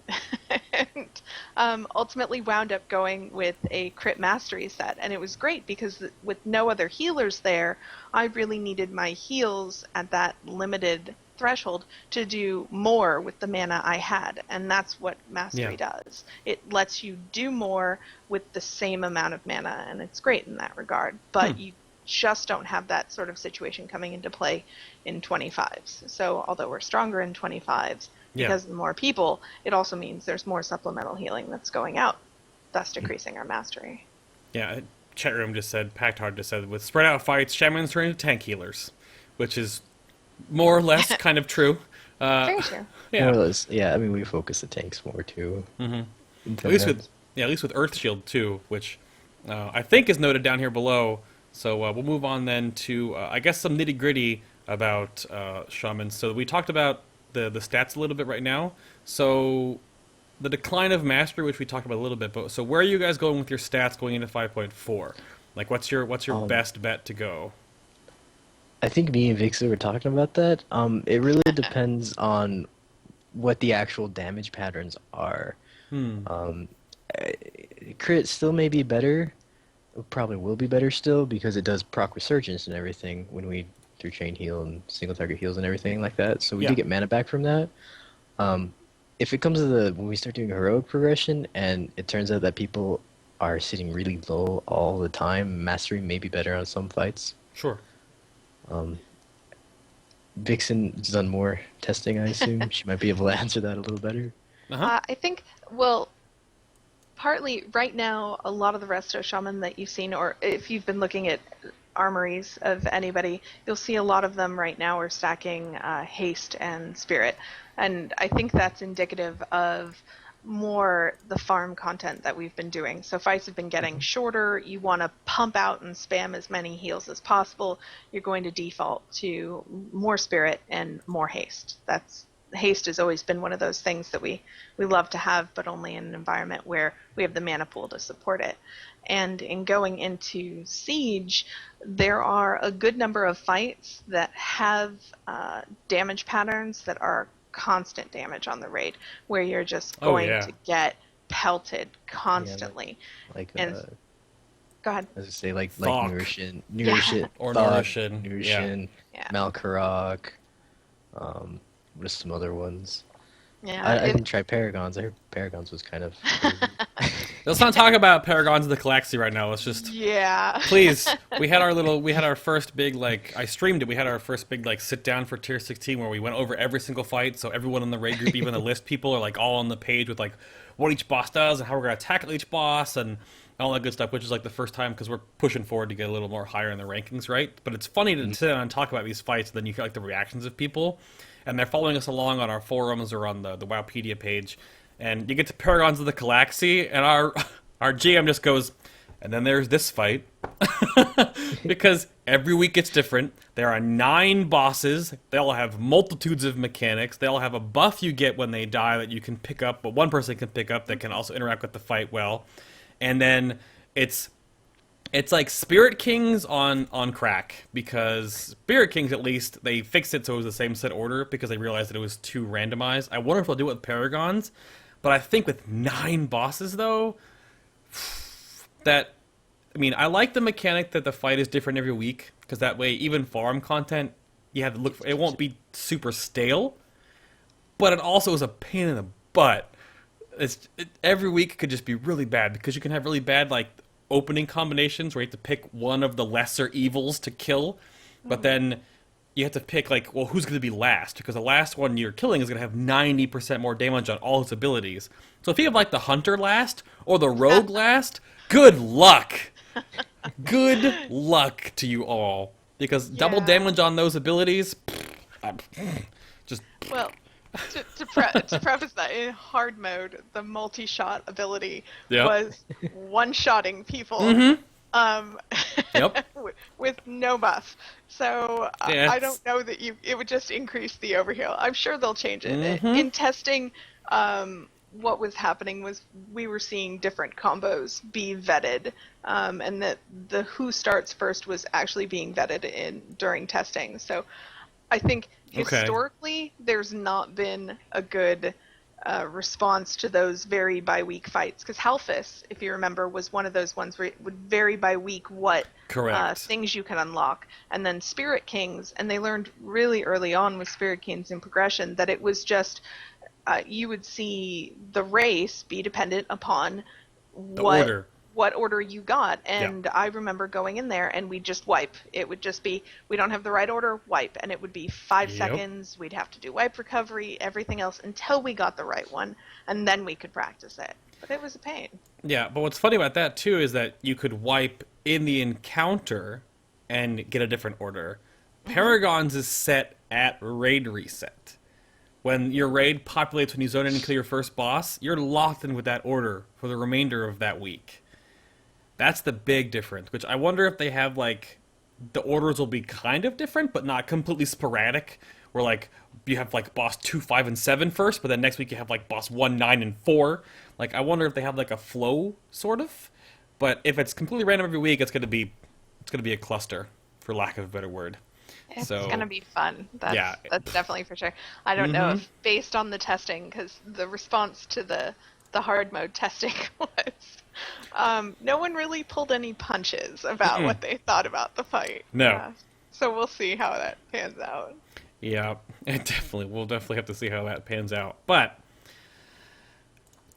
ultimately wound up going with a crit mastery set. And it was great because with no other healers there, I really needed my heals at that limited threshold to do more with the mana I had, and that's what mastery does. It lets you do more with the same amount of mana, and it's great in that regard. But you just don't have that sort of situation coming into play in 25s. So although we're stronger in 25s because of more people, it also means there's more supplemental healing that's going out, thus decreasing our mastery. Yeah, chat room just said, Packed Hard just said, with spread out fights, shamans turn into tank healers, which is more or less kind of true. Very true. Yeah. More or less. Yeah, I mean, we focus the tanks more too. At least with Earth Shield too, which I think is noted down here below. So we'll move on then to I guess some nitty gritty about shamans. So we talked about the stats a little bit right now. So the decline of mastery, which we talked about a little bit. But so where are you guys going with your stats going into 5.4? Like, what's your best bet to go? I think me and Vixsin were talking about that. It really depends on what the actual damage patterns are. Crit still may be better. It probably will be better still because it does proc resurgence and everything when we do chain heal and single target heals and everything like that. So we do get mana back from that. If it comes to when we start doing heroic progression and it turns out that people are sitting really low all the time, mastery may be better on some fights. Sure. Vixin's done more testing, I assume. She might be able to answer that a little better. I think, well, partly right now, a lot of the Resto Shaman that you've seen, or if you've been looking at armories of anybody, you'll see a lot of them right now are stacking haste and spirit. And I think that's indicative of more the farm content that we've been doing. So fights have been getting shorter. You want to pump out and spam as many heals as possible. You're going to default to more spirit and more haste. Haste has always been one of those things that we love to have, but only in an environment where we have the mana pool to support it. And in going into Siege, there are a good number of fights that have damage patterns that are constant damage on the raid, where you're just going to get pelted constantly. Go ahead. As I say, like Nourishing, or Thought, Nourishing, Malkarok, What are some other ones? Yeah, I didn't try Paragons. I heard Paragons was kind of crazy. Let's not talk about Paragons of the Galaxy right now. Let's just yeah. please. We had our first big I streamed it. We had our first big sit down for tier 16 where we went over every single fight. So everyone in the raid group, even the list people, are all on the page with what each boss does and how we're gonna tackle each boss and all that good stuff. Which is the first time because we're pushing forward to get a little more higher in the rankings, right? But it's funny to sit down and talk about these fights. And then you hear the reactions of people, and they're following us along on our forums or on the Wowpedia page. And you get to Paragons of the Galaxy, and our GM just goes, and then there's this fight. Because every week it's different. There are 9 bosses. They all have multitudes of mechanics. They all have a buff you get when they die that you can pick up, but one person can pick up that can also interact with the fight well. And then it's like Spirit Kings on crack, because Spirit Kings, at least, they fixed it so it was the same set order because they realized that it was too randomized. I wonder if they'll do it with Paragons, but I think with 9 bosses, though, I like the mechanic that the fight is different every week, because that way, even farm content, you have to look for, it won't be super stale, but it also is a pain in the butt. Every week could just be really bad, because you can have really bad, opening combinations where you have to pick one of the lesser evils to kill, but then you have to pick who's going to be last, because the last one you're killing is going to have 90% more damage on all its abilities. So if you have the hunter last or the rogue last, good luck. Good luck to you all, because double damage on those abilities, just Well, to preface that, in hard mode, the multi-shot ability was one-shotting people. Yep. with no buff. So I don't know that it would just increase the overheal. I'm sure they'll change it. In testing, what was happening was we were seeing different combos be vetted, and that the who starts first was actually being vetted during testing. So I think historically there's not been a good response to those vary by week fights, because Halfus, if you remember, was one of those ones where it would vary by week what things you can unlock. And then Spirit Kings, and they learned really early on with Spirit Kings in progression that it was just you would see the race be dependent upon what order you got. And I remember going in there and we'd just wipe. It would just be, we don't have the right order, wipe. And it would be 5 seconds. We'd have to do wipe recovery, everything else, until we got the right one. And then we could practice it. But it was a pain. Yeah, but what's funny about that, too, is that you could wipe in the encounter and get a different order. Paragons is set at raid reset. When your raid populates when you zone in and kill your first boss, you're locked in with that order for the remainder of that week. That's the big difference, which I wonder if they have, the orders will be kind of different, but not completely sporadic, where, you have, boss 2, 5, and 7 first, but then next week you have, boss 1, 9, and 4. I wonder if they have, a flow, sort of. But if it's completely random every week, it's gonna be a cluster, for lack of a better word. It's going to be fun. That's definitely for sure. I don't know if, based on the testing, because the response to the hard mode testing was no one really pulled any punches about what they thought about the fight. No. So we'll see how that pans out. Yeah, we'll definitely have to see how that pans out. But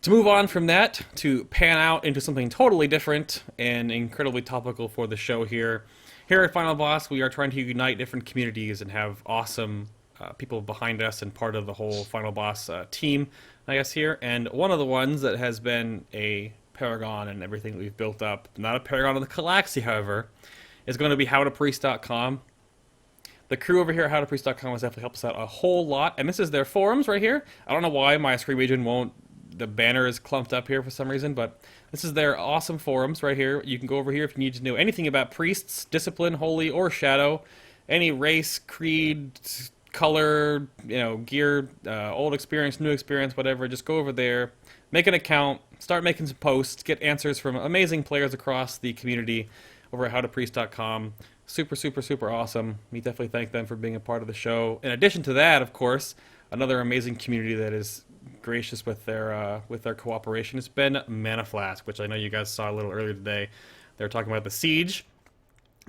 to move on from that, to pan out into something totally different and incredibly topical for the show here. Here at Final Boss, we are trying to unite different communities and have awesome people behind us and part of the whole Final Boss team, I guess, here. And one of the ones that has been a paragon and everything that we've built up, not a paragon of the Galaxy, however, is going to be howtopriest.com. The crew over here at howtopriest.com has definitely helped us out a whole lot. And this is their forums right here. I don't know why my screen region won't, the banner is clumped up here for some reason, but this is their awesome forums right here. You can go over here if you need to know anything about priests, discipline, holy, or shadow, any race, creed, color, gear, old experience, new experience, whatever. Just go over there, make an account, start making some posts, get answers from amazing players across the community over at howtopriest.com. Super, super, super awesome. We definitely thank them for being a part of the show. In addition to that, of course, another amazing community that is gracious with their cooperation has been Mana Flask, which I know you guys saw a little earlier today. They were talking about the Siege,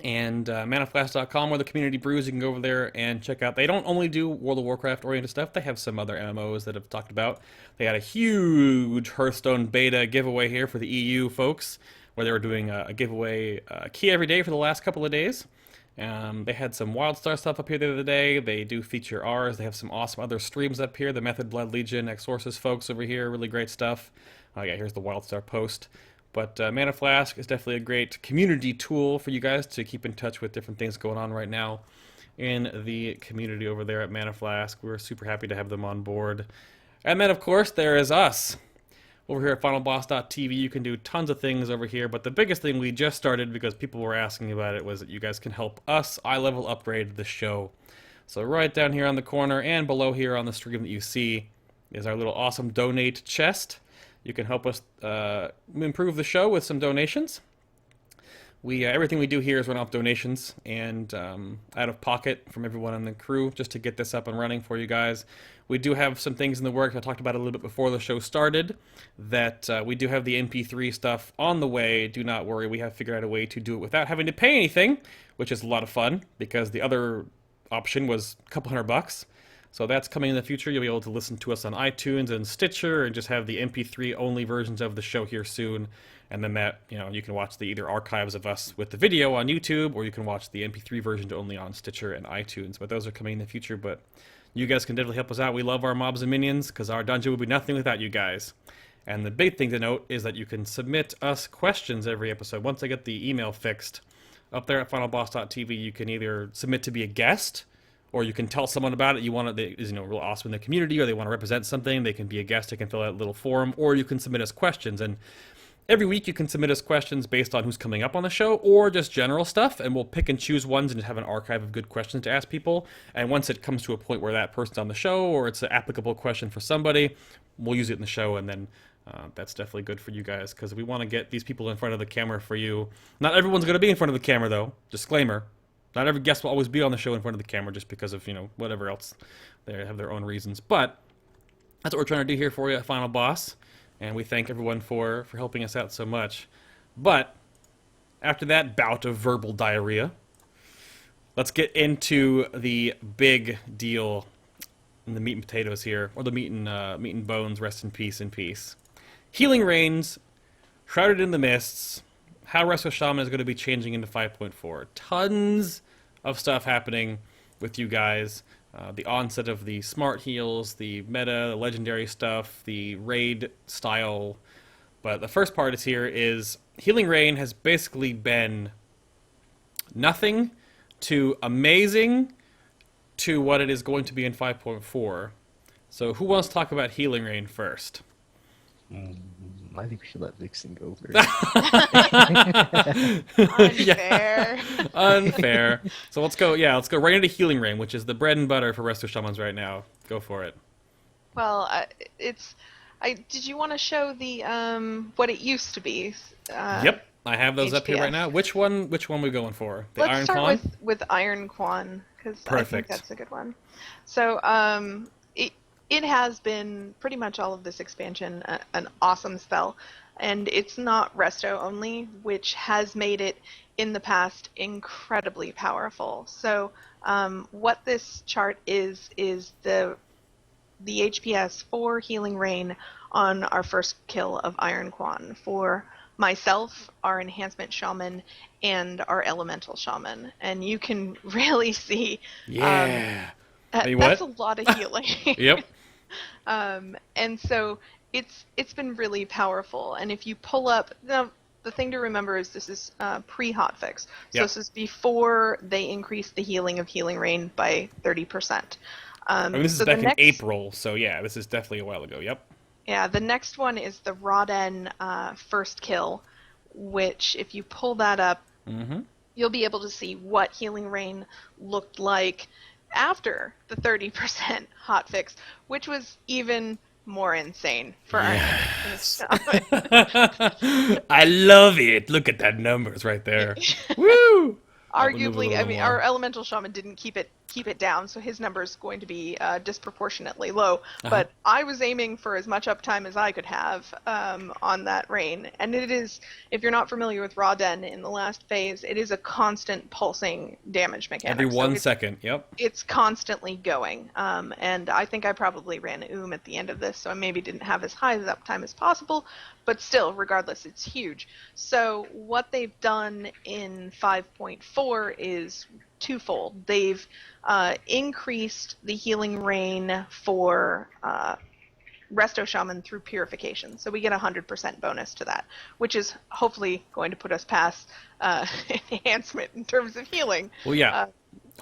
and manaflash.com, where the community brews. You can go over there and check out. They don't only do World of Warcraft oriented stuff. They have some other MMOs that I've talked about. They had a huge Hearthstone beta giveaway here for the EU folks, where they were doing a giveaway key every day for the last couple of days. They had some WildStar stuff up here the other day. They do feature ours. They have some awesome other streams up here. The Method Blood Legion, Exorcist folks over here, really great stuff. Yeah, here's the WildStar post. But Mana Flask is definitely a great community tool for you guys to keep in touch with different things going on right now in the community over there at Mana Flask. We're super happy to have them on board. And then, of course, there is us. Over here at FinalBoss.tv, you can do tons of things over here, but the biggest thing we just started, because people were asking about it, was that you guys can help us eye-level upgrade the show. So right down here on the corner and below here on the stream that you see is our little awesome donate chest. You can help us improve the show with some donations. Everything we do here is run off donations and out of pocket from everyone on the crew, just to get this up and running for you guys. We do have some things in the works. I talked about it a little bit before the show started, that we do have the MP3 stuff on the way. Do not worry, we have figured out a way to do it without having to pay anything, which is a lot of fun, because the other option was a couple $100. So that's coming in the future. You'll be able to listen to us on iTunes and Stitcher, and just have the MP3 only versions of the show here soon. And then that, you can watch the either archives of us with the video on YouTube, or you can watch the MP3 version only on Stitcher and iTunes. But those are coming in the future. But you guys can definitely help us out. We love our mobs and minions, because our dungeon would be nothing without you guys. And the big thing to note is that you can submit us questions every episode. Once I get the email fixed, up there at FinalBoss.tv, you can either submit to be a guest, or you can tell someone about it. You want it that is real awesome in the community, or they want to represent something. They can be a guest. They can fill out a little form, or you can submit us questions. And every week you can submit us questions based on who's coming up on the show, or just general stuff, and we'll pick and choose ones and have an archive of good questions to ask people. And once it comes to a point where that person's on the show, or it's an applicable question for somebody, we'll use it in the show, and then that's definitely good for you guys, because we want to get these people in front of the camera for you. Not everyone's going to be in front of the camera, though. Disclaimer. Not every guest will always be on the show in front of the camera, just because of, whatever else. They have their own reasons. But that's what we're trying to do here for you at Final Boss. And we thank everyone for helping us out so much. But after that bout of verbal diarrhea, let's get into the big deal in the meat and potatoes here, or the meat and bones. Rest in peace. Healing Rains, Shrouded in the Mists, how Resto Shaman is going to be changing into 5.4. Tons of stuff happening with you guys. The onset of the smart heals, the meta, the legendary stuff, the raid style. But the first part is Healing Rain has basically been nothing to amazing to what it is going to be in 5.4. So who wants to talk about Healing Rain first? I think we should let Vixsin go first. Unfair. Unfair. So let's go right into Healing Rain, which is the bread and butter for Resto Shamans right now. Go for it. Well, did you want to show the what it used to be? Yep, I have those up here right now. Which one we going for? The Let's Iron start Quan? with Iron Quan, because I think that's a good one. So it has been pretty much all of this expansion an awesome spell, and it's not Resto only, which has made it in the past incredibly powerful. So what this chart is the HPS for Healing Rain on our first kill of Iron Quan, for myself, our Enhancement Shaman, and our Elemental Shaman. And you can really see that's a lot of healing. Yep. And so it's been really powerful. And if you pull up, now the thing to remember is this is pre-hotfix. So This is before they increased the healing of Healing Rain by 30%. This is back in April, so yeah, this is definitely a while ago. Yep. Yeah, the next one is the Roden first kill, which if you pull that up, you'll be able to see what Healing Rain looked like after the 30% hotfix, which was even more insane for our I love it. Look at that numbers right there. Woo! Arguably, our Elemental Shaman didn't keep it keep it down, so his number is going to be disproportionately low. But I was aiming for as much uptime as I could have on that rain. And it is, if you're not familiar with Raw Den in the last phase, it is a constant pulsing damage mechanic. Every 1 second, yep. It's constantly going. And I think I probably ran at the end of this, so I maybe didn't have as high as uptime as possible. But still, regardless, it's huge. So what they've done in 5.4 is twofold. They've increased the healing rain for Resto Shaman through purification. So we get 100% bonus to that, which is hopefully going to put us past enhancement in terms of healing. Well, yeah.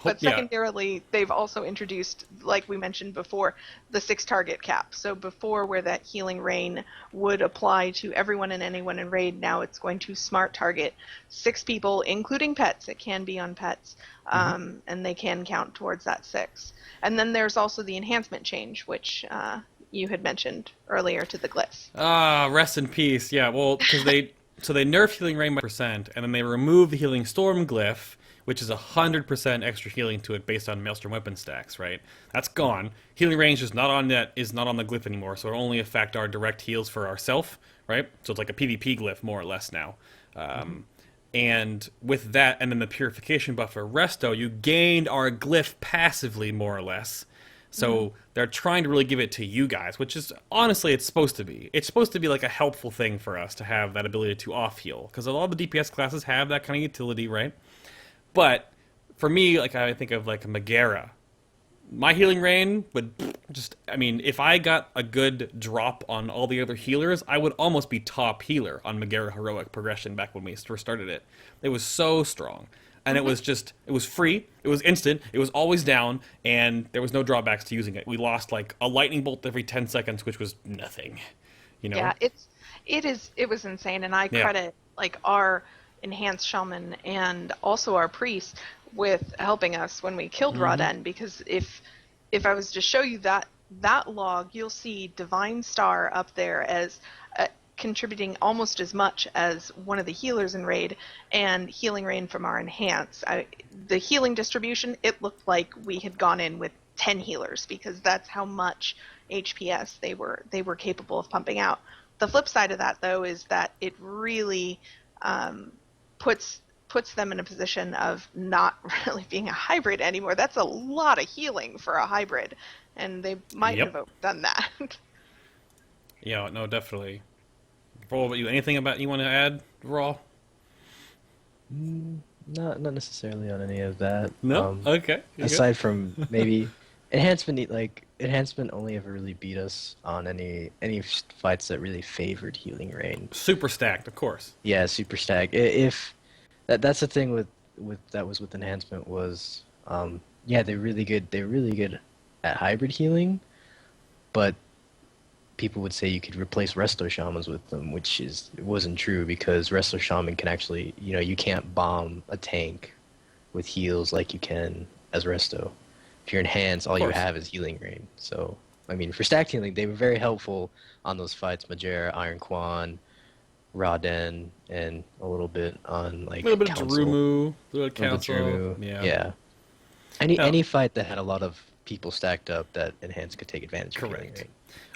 But secondarily, they've also introduced, like we mentioned before, the 6 target cap. So before, where that healing rain would apply to everyone and anyone in raid, now it's going to smart target 6 people, including pets. It can be on pets, and they can count towards that 6. And then there's also the enhancement change, which you had mentioned earlier, to the glyphs. Rest in peace. Yeah, well, because they nerf healing rain by %, and then they remove the healing storm glyph, which is 100% extra healing to it based on Maelstrom weapon stacks, right? That's gone. Healing range is not on the glyph anymore, so it'll only affect our direct heals for ourself, right? So it's like a PvP glyph, more or less, now. And with that, and then the purification buff for Resto, you gained our glyph passively, more or less. So they're trying to really give it to you guys, which is, honestly, it's supposed to be. It's supposed to be like a helpful thing for us to have that ability to off-heal, because a lot of the DPS classes have that kind of utility, right? But for me, like, I think of like Megara. My healing rain would just, I mean, if I got a good drop on all the other healers, I would almost be top healer on Megara Heroic progression back when we first started it. It was so strong. And it was just, it was free, it was instant, it was always down, and there was no drawbacks to using it. We lost like a lightning bolt every 10 seconds, which was nothing, you know? Yeah, it was insane, and I credit like our enhanced shaman and also our priest with helping us when we killed Raden, because if I was to show you that log, you'll see Divine Star up there as contributing almost as much as one of the healers in raid, and healing rain from our enhance. The healing distribution, it looked like we had gone in with 10 healers, because that's how much HPS they were capable of pumping out. The flip side of that, though, is that it really puts them in a position of not really being a hybrid anymore. That's a lot of healing for a hybrid, and they might have done that. Yeah, no, definitely. Vraull, about you, anything about you want to add, Vraull? Not necessarily on any of that. No? Okay. Aside from maybe enhancement only ever really beat us on any fights that really favored healing rain. Super stacked, of course. Yeah, super stacked. If that's the thing with that was with enhancement was they're really good at hybrid healing, but people would say you could replace Resto Shamans with them, which it wasn't true, because Resto Shaman can actually, you can't bomb a tank with heals like you can as Resto. If you're enhanced, all you have is healing rain. So, I mean, for stacked healing, they were very helpful on those fights, Majera, Iron Quan, Raden, and a little bit on like a little bit Council. of Drumu, a little Council. Drumu. Yeah. Any fight that had a lot of people stacked up that enhanced could take advantage of healing rain.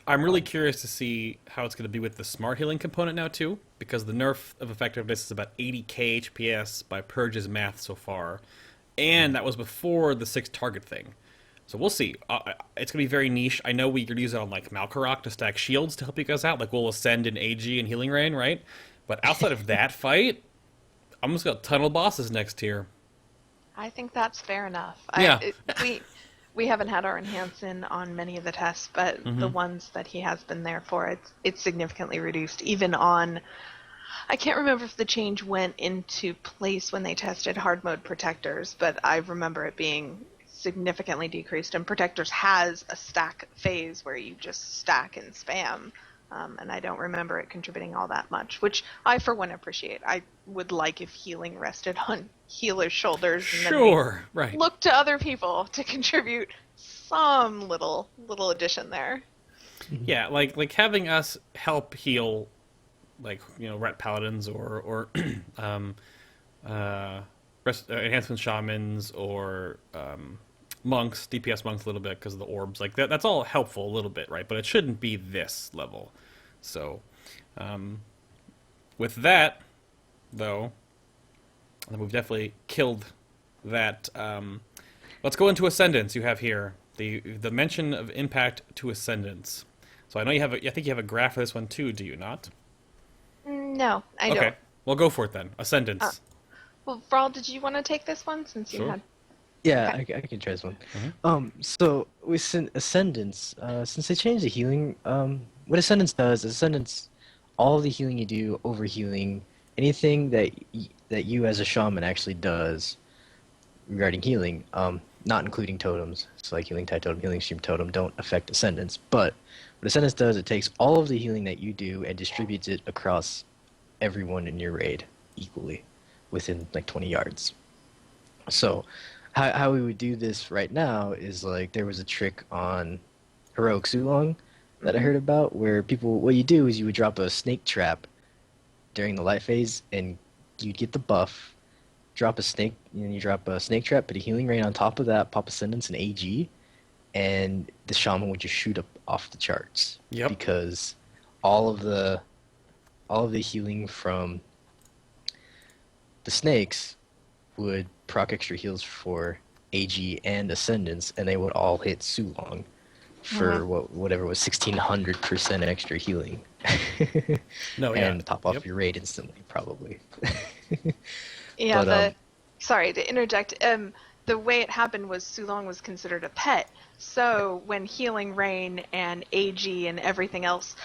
I'm really curious to see how it's going to be with the smart healing component now, too, because the nerf of effectiveness is about 80k HPS by Purge's math so far, and that was before the 6 target thing. So we'll see. It's going to be very niche. I know we could use it on like Malkarok to stack shields to help you guys out, like we'll ascend in AG and healing rain, right? But outside of that fight, I'm just going to tunnel bosses next tier. I think that's fair enough. Yeah. We haven't had our enhance in on many of the tests, but the ones that he has been there for, it's significantly reduced. Even on, I can't remember if the change went into place when they tested hard mode protectors, but I remember it being significantly decreased. And protectors has a stack phase where you just stack and spam, and I don't remember it contributing all that much, which I for one appreciate. I would like if healing rested on healer's shoulders, and then look to other people to contribute some little addition there. Yeah, like having us help heal, like, Ret Paladins or enhancement shamans or monks, DPS monks a little bit because of the orbs. Like that's all helpful a little bit, right? But it shouldn't be this level. So, with that, though, and we've definitely killed that. Let's go into Ascendance. You have here the mention of impact to Ascendance. So I know you have. I think you have a graph for this one too. Do you not? No, I don't. Okay, well go for it then. Ascendance. Well, Vraull, did you want to take this one since you Sure. had? Yeah, Okay. I can try this one. Mhm. So with Ascendance, since they changed the healing, what Ascendance does is Ascendance, all the healing you do, overhealing, anything that you as a shaman actually does regarding healing, not including totems, so like healing tide totem, healing stream totem, don't affect Ascendance. But what Ascendance does, it takes all of the healing that you do and distributes it across everyone in your raid equally, within like 20 yards. So how we would do this right now is like there was a trick on Heroic Sulong that I heard about where what you do is you would drop a snake trap during the light phase and you'd get the buff, drop a snake, you drop a snake trap, put a healing rain on top of that, pop Ascendance and AG, and the shaman would just shoot up off the charts. Yep. Because all of the healing from the snakes would proc extra heals for AG and Ascendance, and they would all hit Sulong for whatever was 1600% extra healing. No, yeah. And top off Yep. your raid instantly, probably. Yeah, But, sorry to interject. The way it happened was Sulong was considered a pet. So when Healing Rain and AG and everything else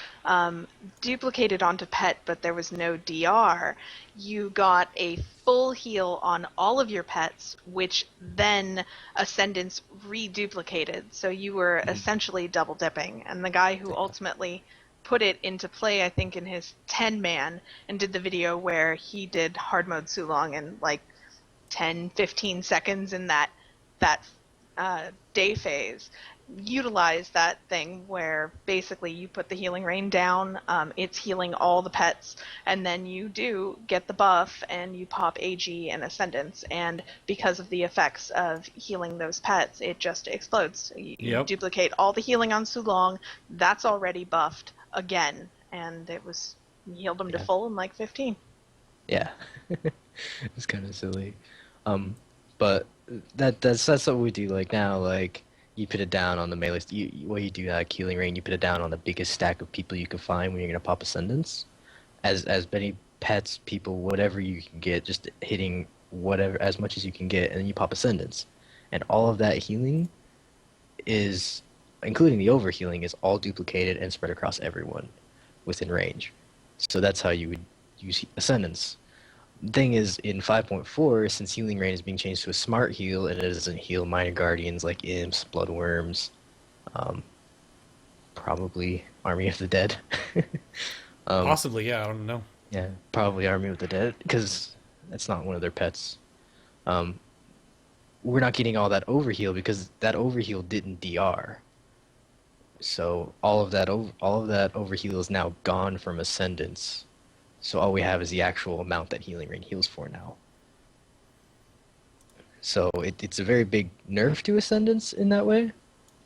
duplicated onto pet, but there was no DR, you got a full heal on all of your pets, which then Ascendance reduplicated. So you were essentially double dipping. And the guy who ultimately put it into play, I think, in his 10-man and did the video where he did hard mode Sulong in like 10-15 seconds in that day phase, utilize that thing where basically you put the healing rain down, it's healing all the pets, and then you do get the buff and you pop AG and Ascendance, and because of the effects of healing those pets, it just explodes. You duplicate all the healing on Sulong, that's already buffed again, and it was healed him to full in like 15. yeah. It's kind of silly. But that's what we do. Like now, like you put it down on the melee. What you do, healing rain, you put it down on the biggest stack of people you can find when you're gonna pop Ascendance. As many pets, people, whatever you can get, just hitting whatever as much as you can get, and then you pop Ascendance, and all of that healing is, including the overhealing, is all duplicated and spread across everyone within range. So that's how you would use Ascendance. Thing is, in 5.4, since Healing Rain is being changed to a smart heal, and it doesn't heal minor guardians like imps, bloodworms, probably Army of the Dead. Possibly, yeah. I don't know. Yeah, probably Army of the Dead, because that's not one of their pets. We're not getting all that overheal because that overheal didn't DR. So all of that overheal is now gone from Ascendance. So all we have is the actual amount that Healing Rain heals for now. So it's a very big nerf to Ascendance in that way.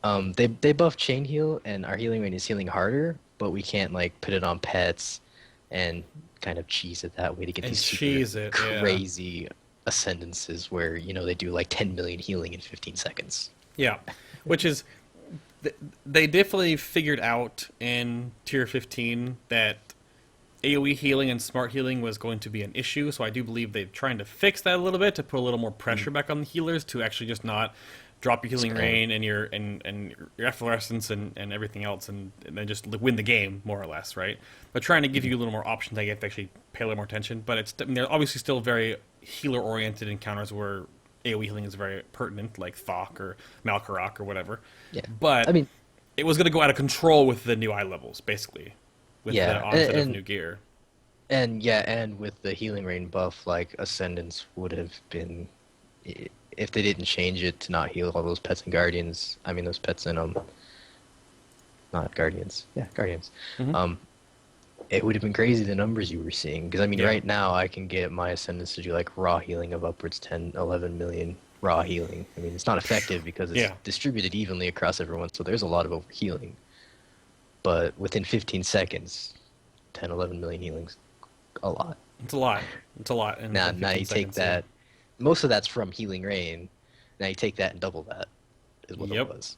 They buff Chain Heal, and our Healing Rain is healing harder, but we can't like put it on pets and kind of cheese it that way to get And these cheese super it, yeah. crazy Ascendances where they do like 10 million healing in 15 seconds. Yeah, which is they definitely figured out in tier 15 that AoE healing and smart healing was going to be an issue, so I do believe they're trying to fix that a little bit to put a little more pressure back on the healers to actually just not drop your healing rain and your efflorescence and everything else and then just win the game, more or less, right? They're trying to give you a little more options that you have to actually pay a little more attention, but they're obviously still very healer-oriented encounters where AoE healing is very pertinent, like Thok or Malkarok or whatever. Yeah. But I mean, it was going to go out of control with the new eye levels, basically. With the onset of new gear. And with the Healing Rain buff, like Ascendance would have been, if they didn't change it to not heal all those pets and guardians. I mean, those pets and not guardians. Yeah, guardians. Mm-hmm. It would have been crazy the numbers you were seeing. Because I mean, Yeah. right now I can get my Ascendance to do like raw healing of upwards 10, 11 million raw healing. I mean, it's not effective because it's Yeah. distributed evenly across everyone, so there's a lot of overhealing. But within 15 seconds, 10, 11 million healings, a lot. It's a lot. It's a lot. In Now 15 you take seconds, yeah. that. Most of that's from healing rain. Now you take that and double that is what Yep. it was.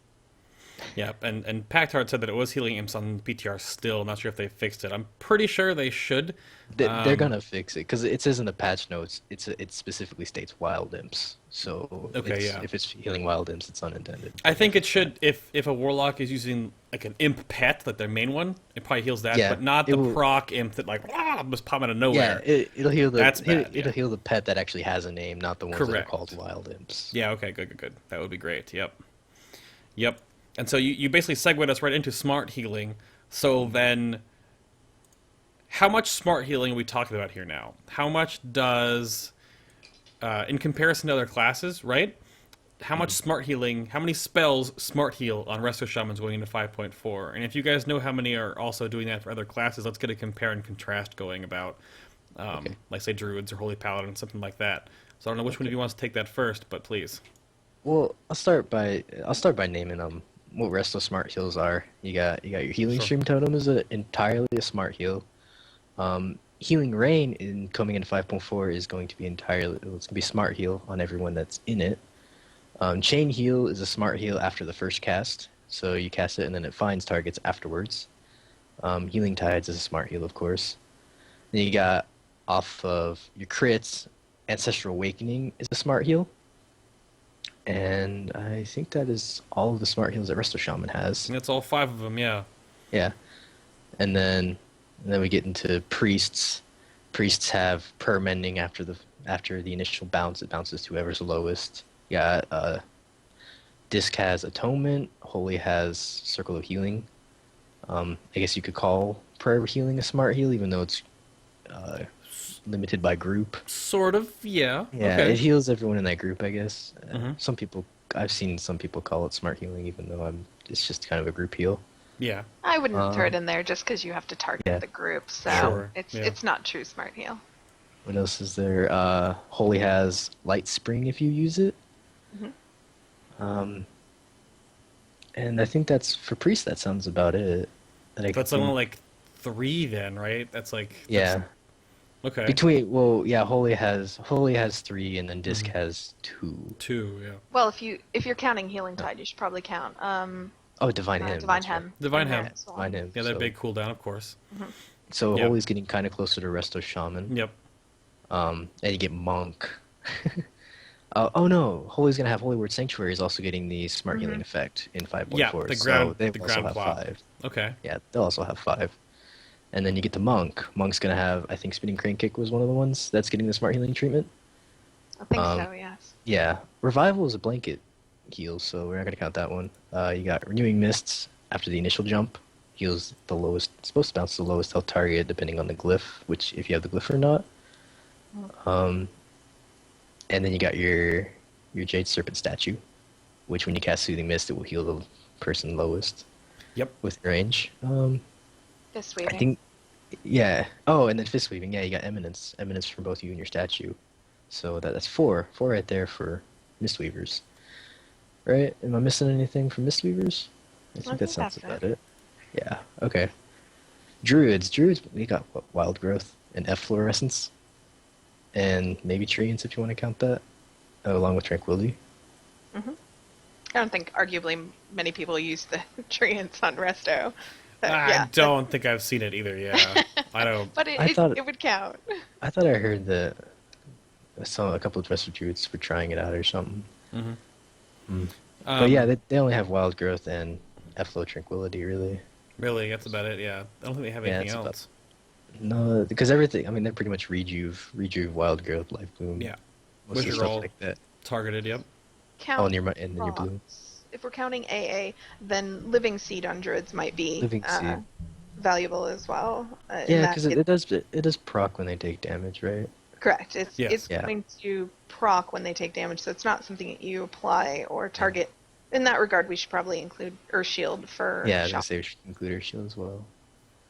Yeah, and Pactard said that it was healing imps on PTR still. Not sure if they fixed it. I'm pretty sure they should. They're gonna fix it because it says in the patch notes it specifically states wild imps. So Okay, yeah. if it's healing wild imps, it's unintended. I think it should, if a warlock is using like an imp pet, like their main one, it probably heals that, Yeah, but not it the will- proc imp that like just pop out of Yeah, nowhere. it'll heal the That's bad, it'll yeah. heal the pet that actually has a name, not the ones that are Correct. called wild imps. Yeah, okay, good. That would be great. Yep. And so you basically segued us right into smart healing. So then, how much smart healing are we talking about here now? How much does, in comparison to other classes, right? How much smart healing, how many spells smart heal on Resto Shamans going into 5.4? And if you guys know how many are also doing that for other classes, let's get a compare and contrast going about, like say Druids or Holy Paladin, something like that. So I don't know which one of you wants to take that first, but please. Well, I'll start by naming what Resto smart heals are. You got your healing Sure. stream totem is entirely a smart heal. Healing rain coming into 5.4 is going to be it's going to be smart heal on everyone that's in it. Chain heal is a smart heal after the first cast, so you cast it and then it finds targets afterwards. Healing tides is a smart heal, of course. Then you got off of your crits, Ancestral Awakening is a smart heal. And I think that is all of the smart heals that Resto Shaman has. And that's all 5 of them, yeah. Yeah. And then we get into priests. Priests have permending after the initial bounce. It bounces to whoever's lowest. Yeah. Disc has atonement. Holy has circle of healing. I guess you could call prayer healing a smart heal, even though it's limited by group. Sort of, yeah. Yeah, Okay. it heals everyone in that group, I guess. Mhm. I've seen some people call it smart healing, even though it's just kind of a group heal. Yeah. I wouldn't throw it in there just because you have to target Yeah. the group, so Sure, it's yeah. it's not true smart heal. What else is there? Holy has Light Spring if you use it. Mhm. And I think that's for priest. That sounds about it. That I That's can- only like 3 then, right? That's like... yeah. Okay. Holy has 3, and then Disc has 2. 2, yeah. Well, if you're counting healing tide, you should probably count Oh, Divine Hymn. Divine that's right. Hem. Divine in there Hem. as well. Divine Hymn. Yeah, that so, big cooldown, of course. So Yeah. Holy's getting kind of closer to Resto Shaman. Yep. And you get Monk. Oh no, Holy's gonna have Holy Word Sanctuary is also getting the smart healing effect in 5.4. Yeah, the so ground- they the also ground have plot. 5. Okay. Yeah, they'll also have 5. And then you get the Monk. Monk's gonna have, I think Spinning Crane Kick was one of the ones that's getting the smart healing treatment. I think so, yes. Yeah, Revival is a blanket heal, so we're not gonna count that one. You got Renewing Mists after the initial jump. Heals the lowest, it's supposed to bounce the lowest health target depending on the glyph, which if you have the glyph or not. And then you got your Jade Serpent statue, which when you cast Soothing Mist, it will heal the person lowest Yep. with range. Fist I weaving. think, yeah. Oh, and then Fist Weaving. Yeah, you got Eminence. Eminence from both you and your statue. So that's 4. 4 right there for Mistweavers. Right? Am I missing anything from Mistweavers? I think that think sounds that's about it. Yeah, okay. Druids, we got what, Wild Growth and Efflorescence. And maybe Treants if you want to count that. Along with Tranquility. I don't think arguably many people use the treants on Resto. But, yeah. I don't think I've seen it either, yeah. I don't... But I thought- it would count. I thought I heard that I saw a couple of Resto Druids for trying it out or something. But yeah, they only have Wild Growth and Efflow Tranquility, really. Really, that's about it, yeah. I don't think they have Yeah, anything that's about- else. No, because everything, I mean, they're pretty much Rejuve, Wild Growth, Life Bloom. Yeah. Most Which of the are stuff all like that. targeted, yep. Count Oh, and then your blue. procs. If we're counting AA, then Living Seed on Druids might be Living Seed. valuable as well. in Yeah, that because it does proc when they take damage, right? Correct. It's Yes. Yeah. going to proc when they take damage, so it's not something that you apply or target. In that regard, we should probably include Earth Shield for Yeah, I was Shaman. gonna say we should include her shield as well.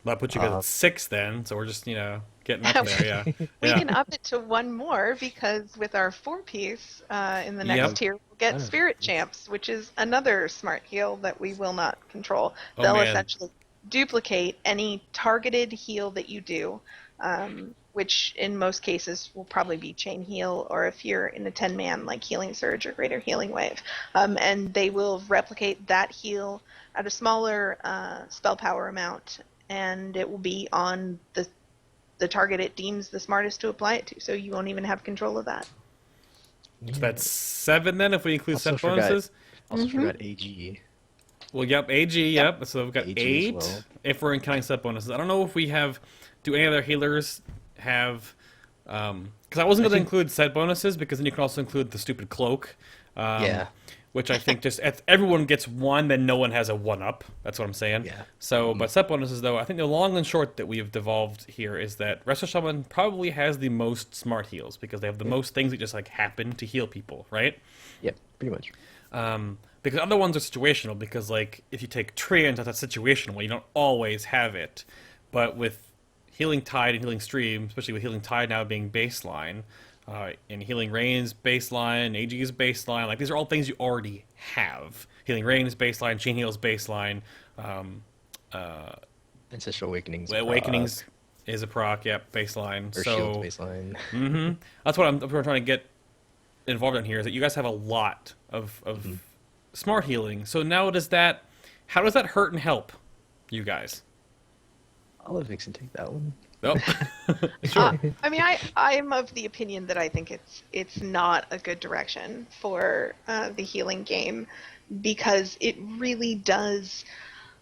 That puts you guys at 6 then, so we're just, getting up there, yeah. We Yeah. can up it to one more because with our 4-piece in the Yep. next tier, we'll get Kind of. Spirit Champs, which is another smart heal that we will not control. Oh, They'll man. essentially duplicate any targeted heal that you do, which in most cases will probably be Chain Heal, or if you're in a 10-man, like Healing Surge or Greater Healing Wave. And they will replicate that heal at a smaller spell power amount, and it will be on the target it deems the smartest to apply it to, so you won't even have control of that. So that's 7 then, if we include set bonuses? Also forgot AG. Well, yep, AG, yep. So we've got AG 8 as well. if we're counting set bonuses. I don't know if we have. Do any other healers have? Because I wasn't going to include set bonuses because then you can also include the stupid cloak. Yeah. Which I think just if everyone gets 1, then no one has a 1-up. That's what I'm saying. Yeah. So, but set bonuses though, I think the long and short that we have devolved here is that Resto Shaman probably has the most smart heals because they have the most things that just like happen to heal people, right? Yep, pretty much. Because other ones are situational, because like if you take Treant, that's situational, you don't always have it. But with Healing Tide and Healing Stream, especially with Healing Tide now being baseline, and Healing Rain's baseline, AG is baseline, like these are all things you already have. Healing Rain is baseline, Chain Heal is baseline, Ancestral Awakenings. Awakenings is a proc, yep, baseline. Or So Shield baseline. that's what we're trying to get involved in here, is that you guys have a lot of smart healing. So now how does that hurt and help you guys? I'll let Vixsin take that one. Oh. Sure. I mean, I'm of the opinion that I think it's not a good direction for the healing game, because it really does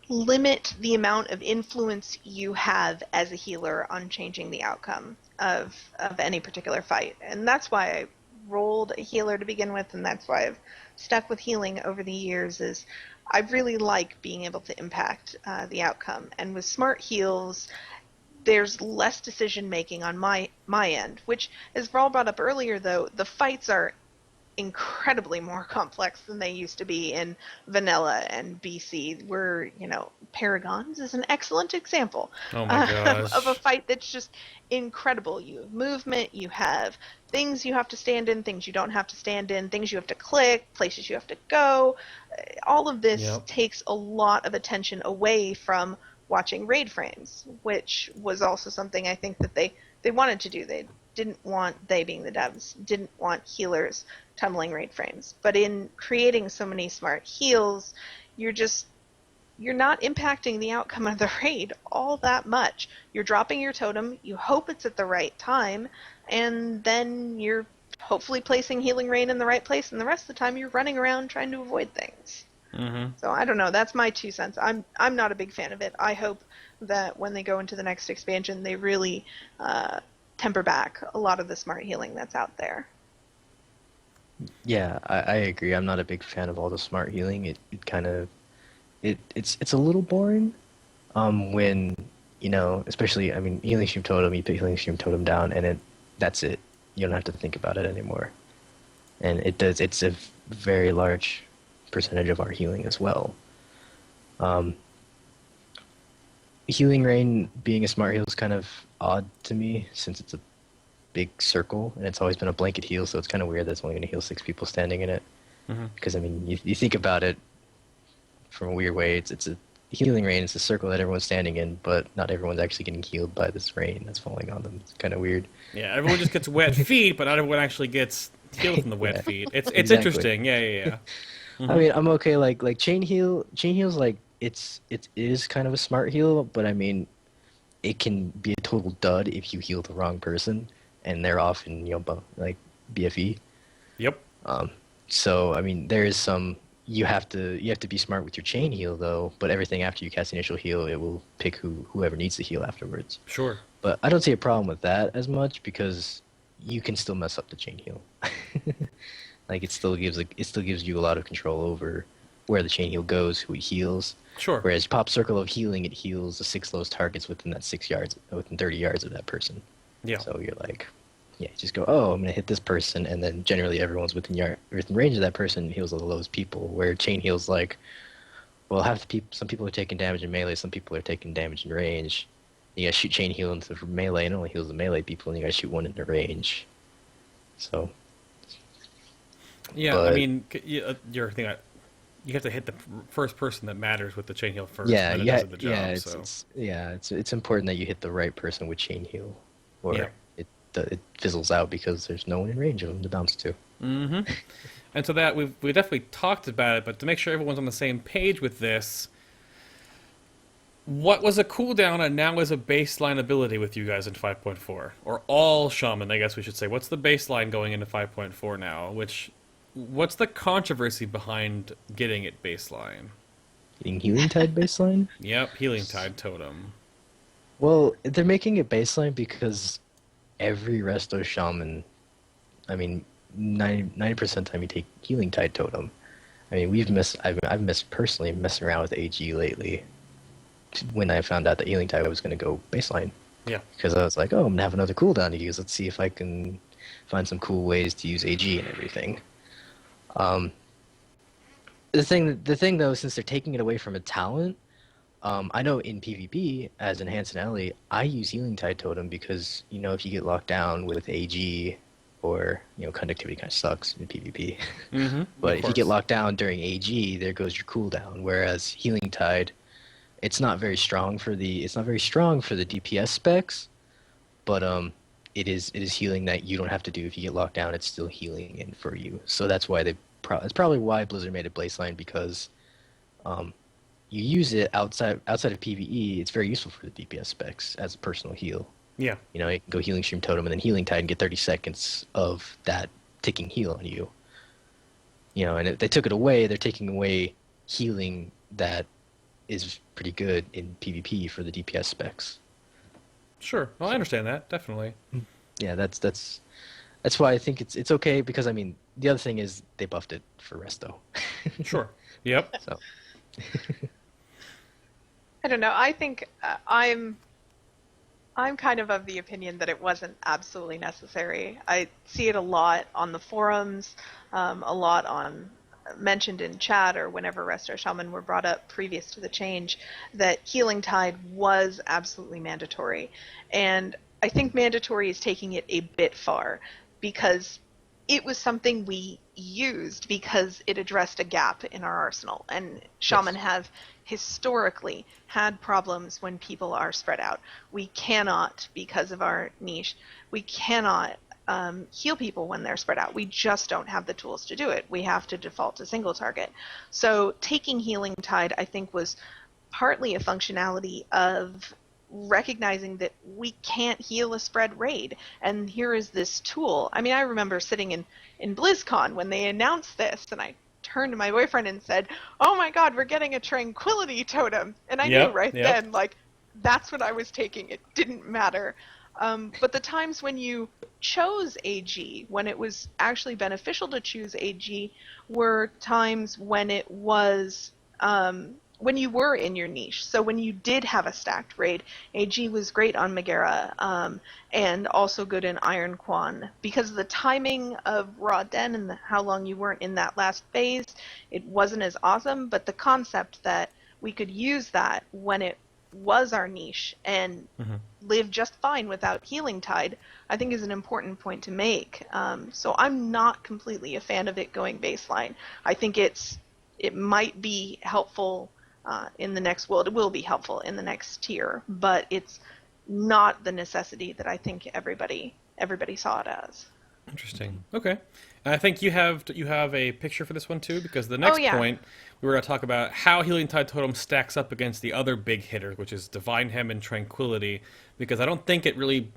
limit the amount of influence you have as a healer on changing the outcome of any particular fight. And that's why I rolled a healer to begin with, and that's why I've stuck with healing over the years, is I really like being able to impact the outcome. And with smart heals, there's less decision making on my end, which, as Vraull brought up earlier, though, the fights are incredibly more complex than they used to be in vanilla and BC, where, Paragons is an excellent example Oh my gosh. of a fight that's just incredible. You have movement, you have things you have to stand in, things you don't have to stand in, things you have to click, places you have to go. All of this Yep. takes a lot of attention away from watching raid frames, which was also something I think that they wanted to do. They being the devs, didn't want healers tumbling raid frames. But in creating so many smart heals, you're not impacting the outcome of the raid all that much. You're dropping your totem, you hope it's at the right time, and then you're hopefully placing Healing Rain in the right place, and the rest of the time you're running around trying to avoid things. So I don't know, that's my 2 cents. I'm not a big fan of it. I hope that when they go into the next expansion, they really temper back a lot of the smart healing that's out there. Yeah, I agree. I'm not a big fan of all the smart healing. It kind of it's a little boring. When especially, I mean, Healing Stream Totem, you put Healing Stream Totem down, and that's it. You don't have to think about it anymore. And it's a very large percentage of our healing as well. Healing Rain being a smart heal is kind of odd to me, since it's a big circle and it's always been a blanket heal, so it's kind of weird that it's only going to heal 6 people standing in it. Because I mean, you think about it from a weird way, it's a Healing Rain, it's a circle that everyone's standing in, but not everyone's actually getting healed by this rain that's falling on them. It's kind of weird. Yeah, everyone just gets wet feet, but not everyone actually gets healed from the wet feet. It's Exactly. interesting. Yeah. I mean, I'm okay. Like chain heal's like it is kind of a smart heal, but I mean, it can be a total dud if you heal the wrong person and they're off in like BFE. Yep. So I mean, there is some. You have to be smart with your chain heal though. But everything after you cast initial heal, it will pick whoever needs to heal afterwards. Sure. But I don't see a problem with that as much, because you can still mess up the chain heal. Like it still gives you a lot of control over where the chain heal goes, who it heals. Sure. Whereas pop circle of healing, it heals the 6 lowest targets within 30 yards of that person. Yeah. So you're like, yeah, just go, oh, I'm gonna hit this person, and then generally everyone's within range of that person, heals all the lowest people. Where chain heals like, Well, some people are taking damage in melee, some people are taking damage in range. You gotta shoot chain heal into melee, and it only heals the melee people, and you gotta shoot one into range. So. Yeah, I But, mean, your thing. You have to hit the first person that matters with the chain heal first. yeah, And then yeah, it does the job. yeah. It's important that you hit the right person with chain heal, or Yeah. it fizzles out because there's no one in range of them to bounce to. Mm-hmm. And so that we definitely talked about it, but to make sure everyone's on the same page with this, what was a cooldown and now is a baseline ability with you guys in 5.4? Or all shaman, I guess we should say. What's the baseline going into 5.4 now? What's the controversy behind getting it baseline? Getting Healing Tide baseline? Yep, Healing Tide Totem. Well, they're making it baseline because every Resto Shaman, I mean, 90% of the time you take Healing Tide Totem. I mean, I've missed personally messing around with AG lately when I found out that Healing Tide was going to go baseline. Yeah. Because I was like, oh, I'm going to have another cooldown to use. Let's see if I can find some cool ways to use AG and everything. The thing though, since they're taking it away from a talent, I know in PvP as Enhanced and Ellie, I use Healing Tide Totem because if you get locked down with AG, or conductivity kind of sucks in PvP. Mm-hmm, but if you get locked down during AG, there goes your cooldown. Whereas Healing Tide, it's not very strong for the DPS specs, but it is healing that you don't have to do if you get locked down. It's still healing in for you. So that's why it's probably why Blizzard made it baseline, because you use it outside of PvE. It's very useful for the DPS specs as a personal heal. Yeah. You can go Healing Stream Totem and then Healing Tide and get 30 seconds of that ticking heal on you. And if they took it away, they're taking away healing that is pretty good in PvP for the DPS specs. Sure. Well, I understand that, definitely. Yeah, that's why I think it's okay, because I mean the other thing is they buffed it for Resto. Sure. Yep. So I don't know. I think I'm kind of the opinion that it wasn't absolutely necessary. I see it a lot on the forums, a lot mentioned in chat or whenever Resto Shaman were brought up previous to the change, that Healing Tide was absolutely mandatory. And I think mandatory is taking it a bit far, because it was something we used because it addressed a gap in our arsenal. And Shaman have historically had problems when people are spread out. We cannot, because of our niche, we cannot heal people when they're spread out. We just don't have the tools to do it. We have to default to single target. So taking Healing Tide, I think, was partly a functionality of recognizing that we can't heal a spread raid, and here is this tool. I mean, I remember sitting in BlizzCon when they announced this, and I turned to my boyfriend and said, oh my god, we're getting a tranquility totem. And I knew right then, like, that's what I was taking. It didn't matter. But the times when you chose AG, when it was actually beneficial to choose AG, were times when it was when you were in your niche. So when you did have a stacked raid, AG was great on Megara, and also good in Iron Quan. Because of the timing of Raw Den and how long you weren't in that last phase, it wasn't as awesome, but the concept that we could use that when it was our niche and live just fine without Healing Tide, I think is an important point to make. So I'm not completely a fan of it going baseline. I think it might be helpful in the next world. It will be helpful in the next tier, but it's not the necessity that I think everybody saw it as. Interesting. Okay. And I think you have a picture for this one too, because the next point we were going to talk about how Healing Tide Totem stacks up against the other big hitters, which is Divine Hem and Tranquility, because I don't think it really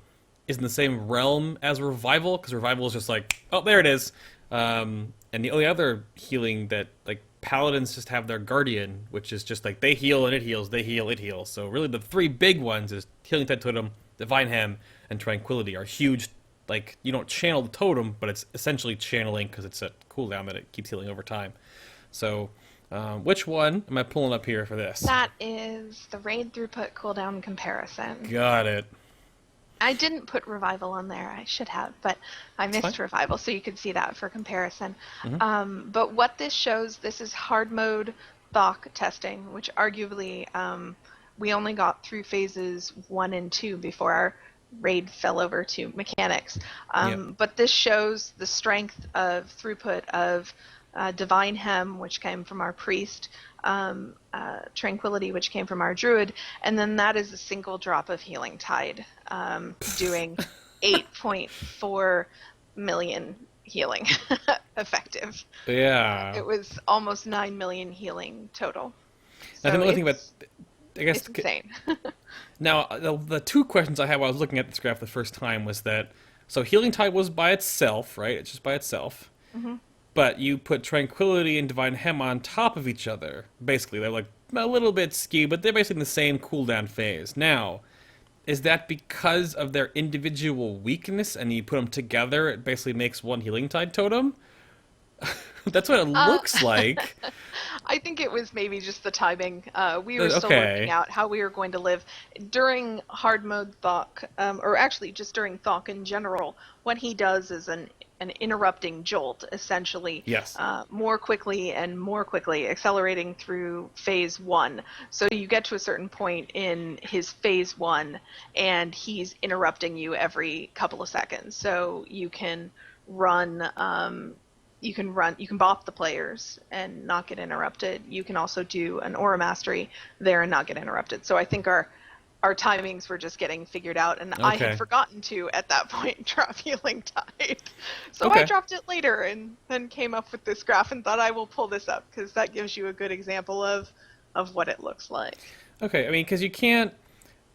is in the same realm as Revival, because Revival is just like, oh, there it is. And the only other healing that, like, Paladins just have their Guardian, which is just like they heal and it heals, they heal, it heals. So really the three big ones is Healing Tide Totem, Divine Hem, and Tranquility are huge. Like, you don't channel the totem, but it's essentially channeling because it's a cooldown that it keeps healing over time. So which one am I pulling up here for this? That is the raid throughput cooldown comparison. Got it. I didn't put Revival on there. I should have, but I missed Revival, so you could see that for comparison. But what this shows, this is hard mode Thok testing, which arguably we only got through phases 1 and 2 before our raid fell over to mechanics. But this shows the strength of throughput of Divine Hem, which came from our priest, Tranquility, which came from our druid, and then that is a single drop of Healing Tide, doing 8.4 million healing effective. Yeah. It was almost 9 million healing total. So I think the only thing about, I guess, it's insane. now the two questions I had while I was looking at this graph the first time was that, so Healing Tide was by itself, right? It's just by itself. But you put Tranquility and Divine Hem on top of each other. Basically, they're like a little bit skewed, but they're basically in the same cooldown phase. Now, is that because of their individual weakness, and you put them together, it basically makes one Healing Tide totem? That's what it looks like. I think it was maybe just the timing. We were still working out how we were going to live. During hard mode Thok, or actually just during Thok in general, what he does is an interrupting jolt, essentially. Yes. More quickly, accelerating through phase 1. So you get to a certain point in his phase 1, and he's interrupting you every couple of seconds. So you can run... you can bop the players and not get interrupted. You can also do an Aura Mastery there and not get interrupted. So I think our timings were just getting figured out, and I had forgotten to, at that point, drop Healing Tide. So I dropped it later and then came up with this graph and thought I will pull this up because that gives you a good example of what it looks like. Okay, I mean, because you can't...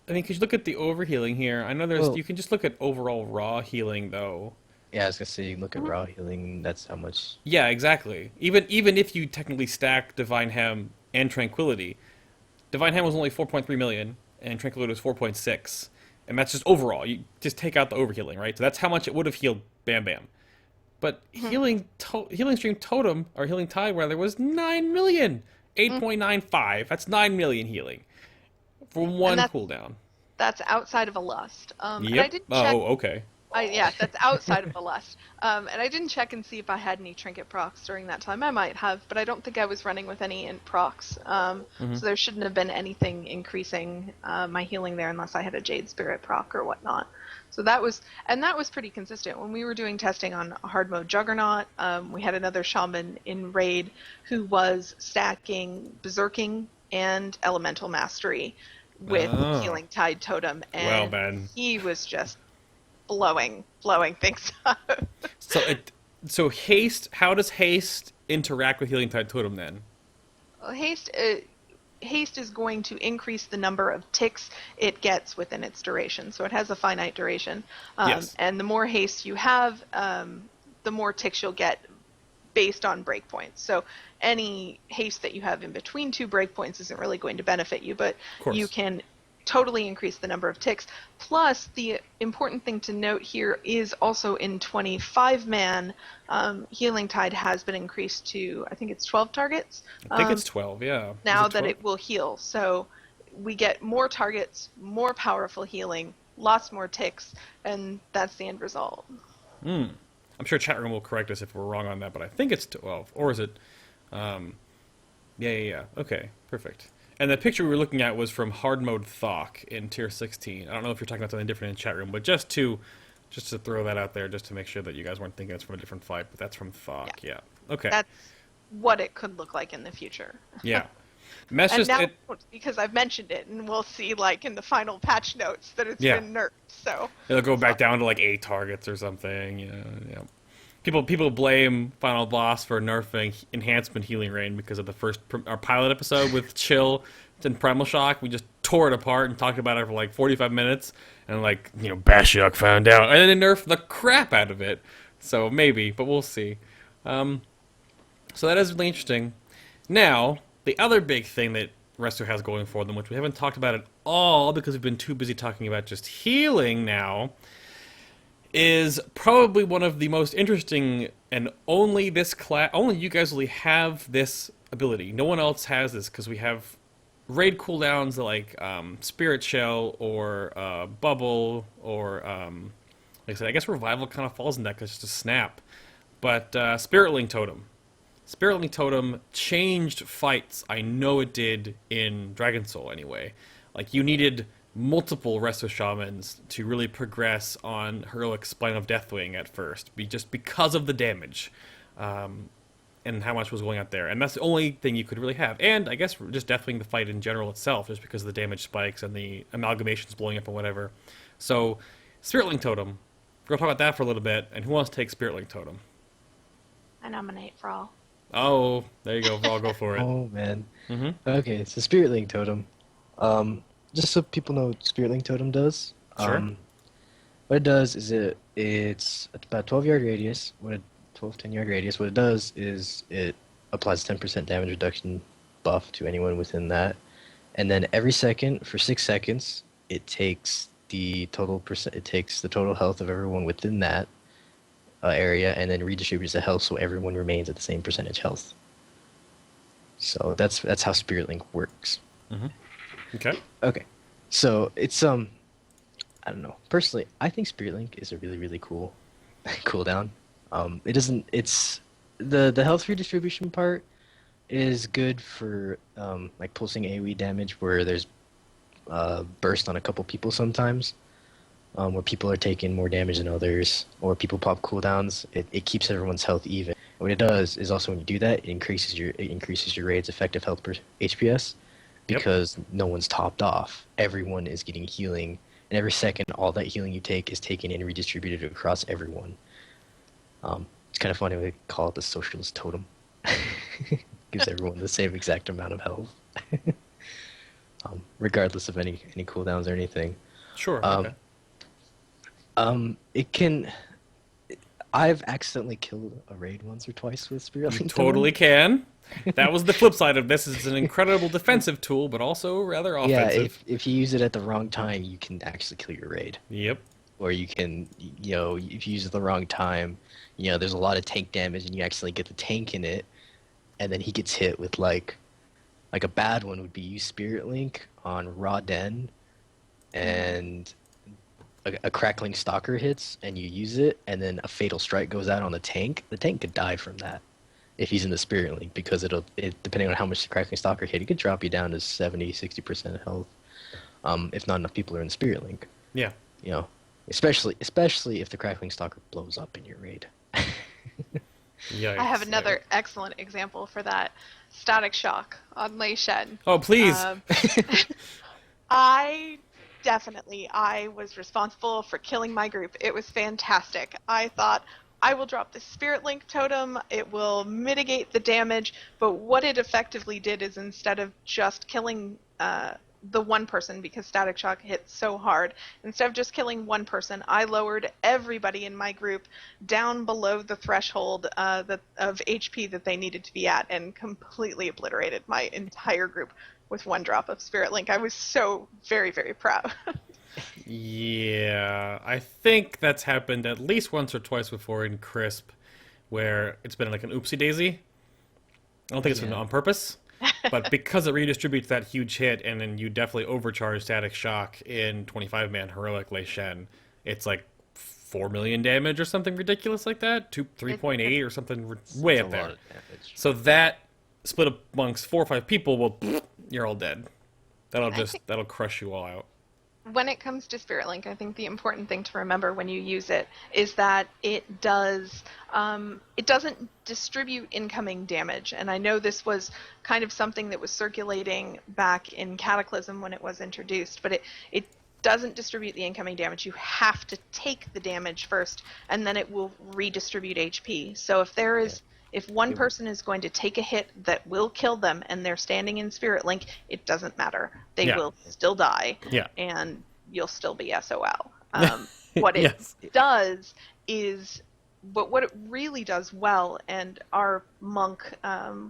I mean, because you look at the overhealing here. I know there's... you can just look at overall raw healing, though. Yeah, I was gonna say, you look at raw healing, that's how much... Yeah, exactly. Even if you technically stack Divine Hem and Tranquility, Divine Hem was only 4.3 million, and Tranquility was 4.6. And that's just overall. You just take out the overhealing, right? So that's how much it would have healed Bam Bam. But Healing Stream Totem, or Healing Tide, rather, was 9 million! 8.95. That's 9 million healing. For one cooldown. That's outside of a lust. Yep. And I did check... Oh, okay. Yeah, that's outside of the lust. And I didn't check and see if I had any trinket procs during that time. I might have, but I don't think I was running with any int procs. So there shouldn't have been anything increasing my healing there unless I had a Jade Spirit proc or whatnot. So that was pretty consistent. When we were doing testing on hard mode Juggernaut, we had another shaman in raid who was stacking Berserking and Elemental Mastery with Healing Tide Totem, and he was just blowing things up. So haste. How does haste interact with Healing Tide Totem then? Well, haste is going to increase the number of ticks it gets within its duration. So it has a finite duration, and the more haste you have, the more ticks you'll get based on breakpoints. So any haste that you have in between two breakpoints isn't really going to benefit you, but you can totally increase the number of ticks. Plus, the important thing to note here is also in 25-man, Healing Tide has been increased to, I think it's 12 targets. I think it's 12, yeah. Now that it will heal. So we get more targets, more powerful healing, lots more ticks, and that's the end result. I'm sure chat room will correct us if we're wrong on that, but I think it's 12. Or is it... Yeah. Okay, perfect. And the picture we were looking at was from hard mode Thok in tier 16. I don't know if you're talking about something different in chat room, but just to throw that out there, just to make sure that you guys weren't thinking it's from a different fight, but that's from Thok. Yeah. Okay. That's what it could look like in the future. Yeah. Because I've mentioned it, and we'll see, like, in the final patch notes that it's been nerfed. So it'll go back down to like 8 targets or something. Yeah. People blame Final Boss for nerfing Enhancement Healing Rain because of our pilot episode with Chill and Primal Shock. We just tore it apart and talked about it for like 45 minutes, and Bashiok found out, and then they nerfed the crap out of it. So maybe, but we'll see. So that is really interesting. Now, the other big thing that Resto has going for them, which we haven't talked about at all because we've been too busy talking about just healing now, is probably one of the most interesting, and only you guys really have this ability. No one else has this, because we have raid cooldowns like Spirit Shell or Bubble, or like I said, I guess Revival kind of falls in that because it's just a snap. But Spirit Link Totem. Spirit Link Totem changed fights. I know it did in Dragon Soul anyway. Like, you needed multiple Resto Shamans to really progress on Heroic Spine of Deathwing at first, just because of the damage. And how much was going out there. And that's the only thing you could really have. And I guess just Deathwing the fight in general itself, just because of the damage spikes and the amalgamations blowing up and whatever. So, Spirit Link Totem. We're going to talk about that for a little bit. And who wants to take Spirit Link Totem? I nominate Vraull. Oh, there you go. Vraull, go for it. Oh, man. Mm-hmm. Okay, so Spirit Link Totem. Just so people know what Spirit Link Totem does. Sure. What it does is it's about 12-yard radius. 10-yard radius. What it does is it applies 10% damage reduction buff to anyone within that, and then every second for 6 seconds, it takes the total health of everyone within that area, and then redistributes the health so everyone remains at the same percentage health. So that's how Spirit Link works. Mm-hmm. Okay. Okay. So it's I don't know. Personally, I think Spirit Link is a really, really cool cooldown. It's the health redistribution part is good for like pulsing AoE damage where there's burst on a couple people sometimes, where people are taking more damage than others, or people pop cooldowns. It keeps everyone's health even. What it does is also when you do that, it increases your raid's effective health per HPS, because no one's topped off. Everyone is getting healing, and every second all that healing you take is taken and redistributed across everyone. It's kind of funny we call it the socialist totem. Gives everyone the same exact amount of health, regardless of any cooldowns or anything. Sure. Okay. It can. I've accidentally killed a raid once or twice with Spirit Link. Totally can. That was the flip side of this. It's an incredible defensive tool, but also rather offensive. Yeah, if you use it at the wrong time, you can actually kill your raid. Yep. Or you can, if you use it at the wrong time, there's a lot of tank damage, and you accidentally get the tank in it, and then he gets hit with like a bad one would be use Spirit Link on Raw Den, and a Crackling Stalker hits, and you use it, and then a Fatal Strike goes out on the tank. The tank could die from that if he's in the Spirit Link, because depending on how much the Crackling Stalker hit, it could drop you down to 70-60% health, if not enough people are in the Spirit Link. Yeah. Especially if the Crackling Stalker blows up in your raid. Yikes, I have another excellent example for that. Static Shock on Lei Shen. Oh, please. I was responsible for killing my group. It was fantastic. I thought, I will drop the Spirit Link Totem. It will mitigate the damage. But what it effectively did is, instead of just killing the one person, because Static Shock hit so hard, instead of just killing one person, I lowered everybody in my group down below the threshold of HP that they needed to be at, and completely obliterated my entire group with one drop of Spirit Link. I was so very, very proud. Yeah, I think that's happened at least once or twice before in Crisp, where it's been like an oopsie daisy. I don't think it's been on purpose. But because it redistributes that huge hit, and then you definitely overcharge Static Shock in 25-man Heroic Lei Shen, it's like 4 million damage or something ridiculous like that? 3.8 or something way up there. So that split amongst 4 or 5 people, well, you're all dead. That'll crush you all out. When it comes to Spirit Link, I think the important thing to remember when you use it is that it doesn't distribute incoming damage. And I know this was kind of something that was circulating back in Cataclysm when it was introduced, but it doesn't distribute the incoming damage. You have to take the damage first, and then it will redistribute HP. So if one person is going to take a hit that will kill them and they're standing in Spirit Link, it doesn't matter. They will still die, and you'll still be SOL. What it does is, but what it really does well, and our monk,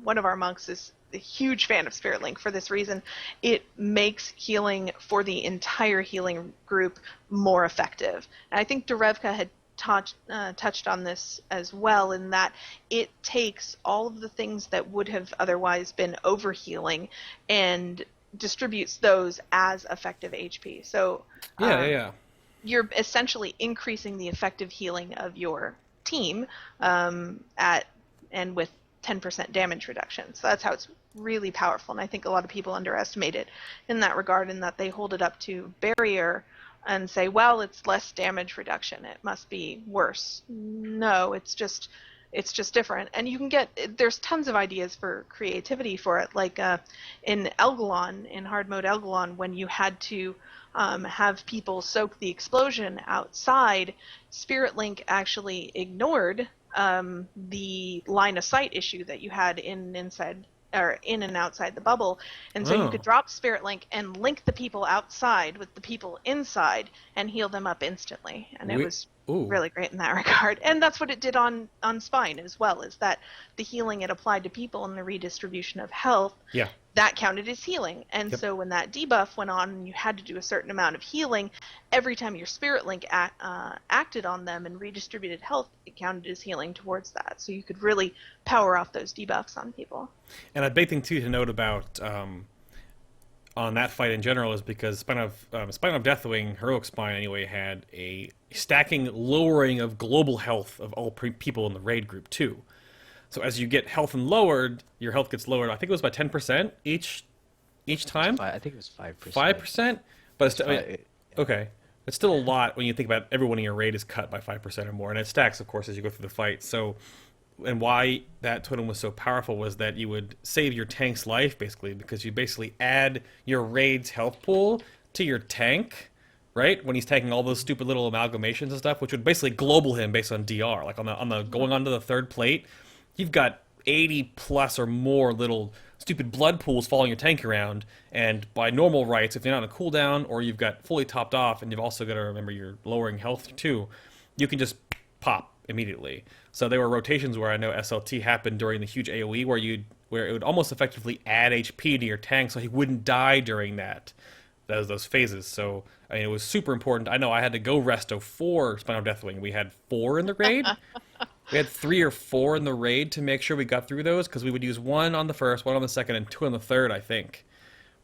one of our monks is a huge fan of Spirit Link for this reason, it makes healing for the entire healing group more effective. And I think Derevka had touched on this as well, in that it takes all of the things that would have otherwise been overhealing and distributes those as effective HP. So you're essentially increasing the effective healing of your team with 10% damage reduction. So that's how it's really powerful, and I think a lot of people underestimate it in that regard, in that they hold it up to barrier and say, well, it's less damage reduction, it must be worse. No, it's just different. And you can get, there's tons of ideas for creativity for it, like in Elgalon, in hard mode Elgalon, when you had to have people soak the explosion outside, Spirit Link actually ignored the line of sight issue that you had in and outside the bubble, and so you could drop Spirit Link and link the people outside with the people inside and heal them up instantly, and it was really great in that regard. And that's what it did on Spine as well, is that the healing it applied to people and the redistribution of health, that counted as healing. And so when that debuff went on and you had to do a certain amount of healing, every time your Spirit Link acted on them and redistributed health, it counted as healing towards that. So you could really power off those debuffs on people. And a big thing too to note about on that fight in general is because Spine of Deathwing, Heroic Spine anyway, had a stacking lowering of global health of all people in the raid group too. So as you get health and lowered, your health gets lowered. I think it was by 10% each time. I think it was 5%. 5%, but it's okay. It's still a lot when you think about everyone in your raid is cut by 5% or more, and it stacks, of course, as you go through the fight. So, and why that totem was so powerful was that you would save your tank's life basically, because you basically add your raid's health pool to your tank, right? When he's taking all those stupid little amalgamations and stuff, which would basically global him based on DR, like on the going onto the third plate. You've got 80 plus or more little stupid blood pools following your tank around, and by normal rights, if you're not on a cooldown or you've got fully topped off, and you've also got to remember you're lowering health too, you can just pop immediately. So there were rotations where I know SLT happened during the huge AoE where it would almost effectively add HP to your tank so he wouldn't die during those phases. So I mean, it was super important. I know I had to go resto 4 Spine of Deathwing. We had 4 in the raid. We had 3 or 4 in the raid to make sure we got through those, because we would use 1 on the first, 1 on the second, and 2 on the third, I think.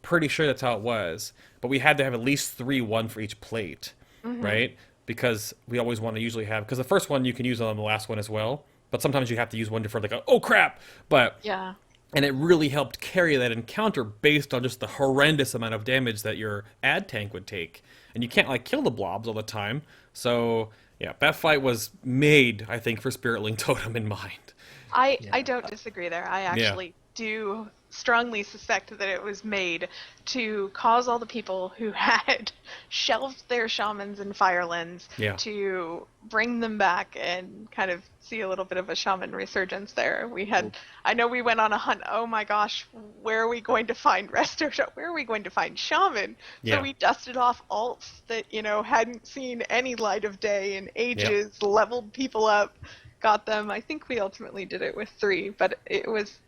Pretty sure that's how it was. But we had to have at least 3, 1 for each plate, right? Because we always want to usually have, because the first one you can use on the last one as well, but sometimes you have to use one for like, oh crap! But yeah. And it really helped carry that encounter based on just the horrendous amount of damage that your ad tank would take. And you can't like kill the blobs all the time, so yeah, that fight was made, I think, for Spirit Link Totem in mind. I don't disagree there. I actually do strongly suspect that it was made to cause all the people who had shelved their shamans and firelands to bring them back and kind of see a little bit of a shaman resurgence there. We had, I know we went on a hunt, oh my gosh, where are we going to find where are we going to find shaman? So we dusted off alts that, hadn't seen any light of day in ages, leveled people up, got them. I think we ultimately did it with 3, but it was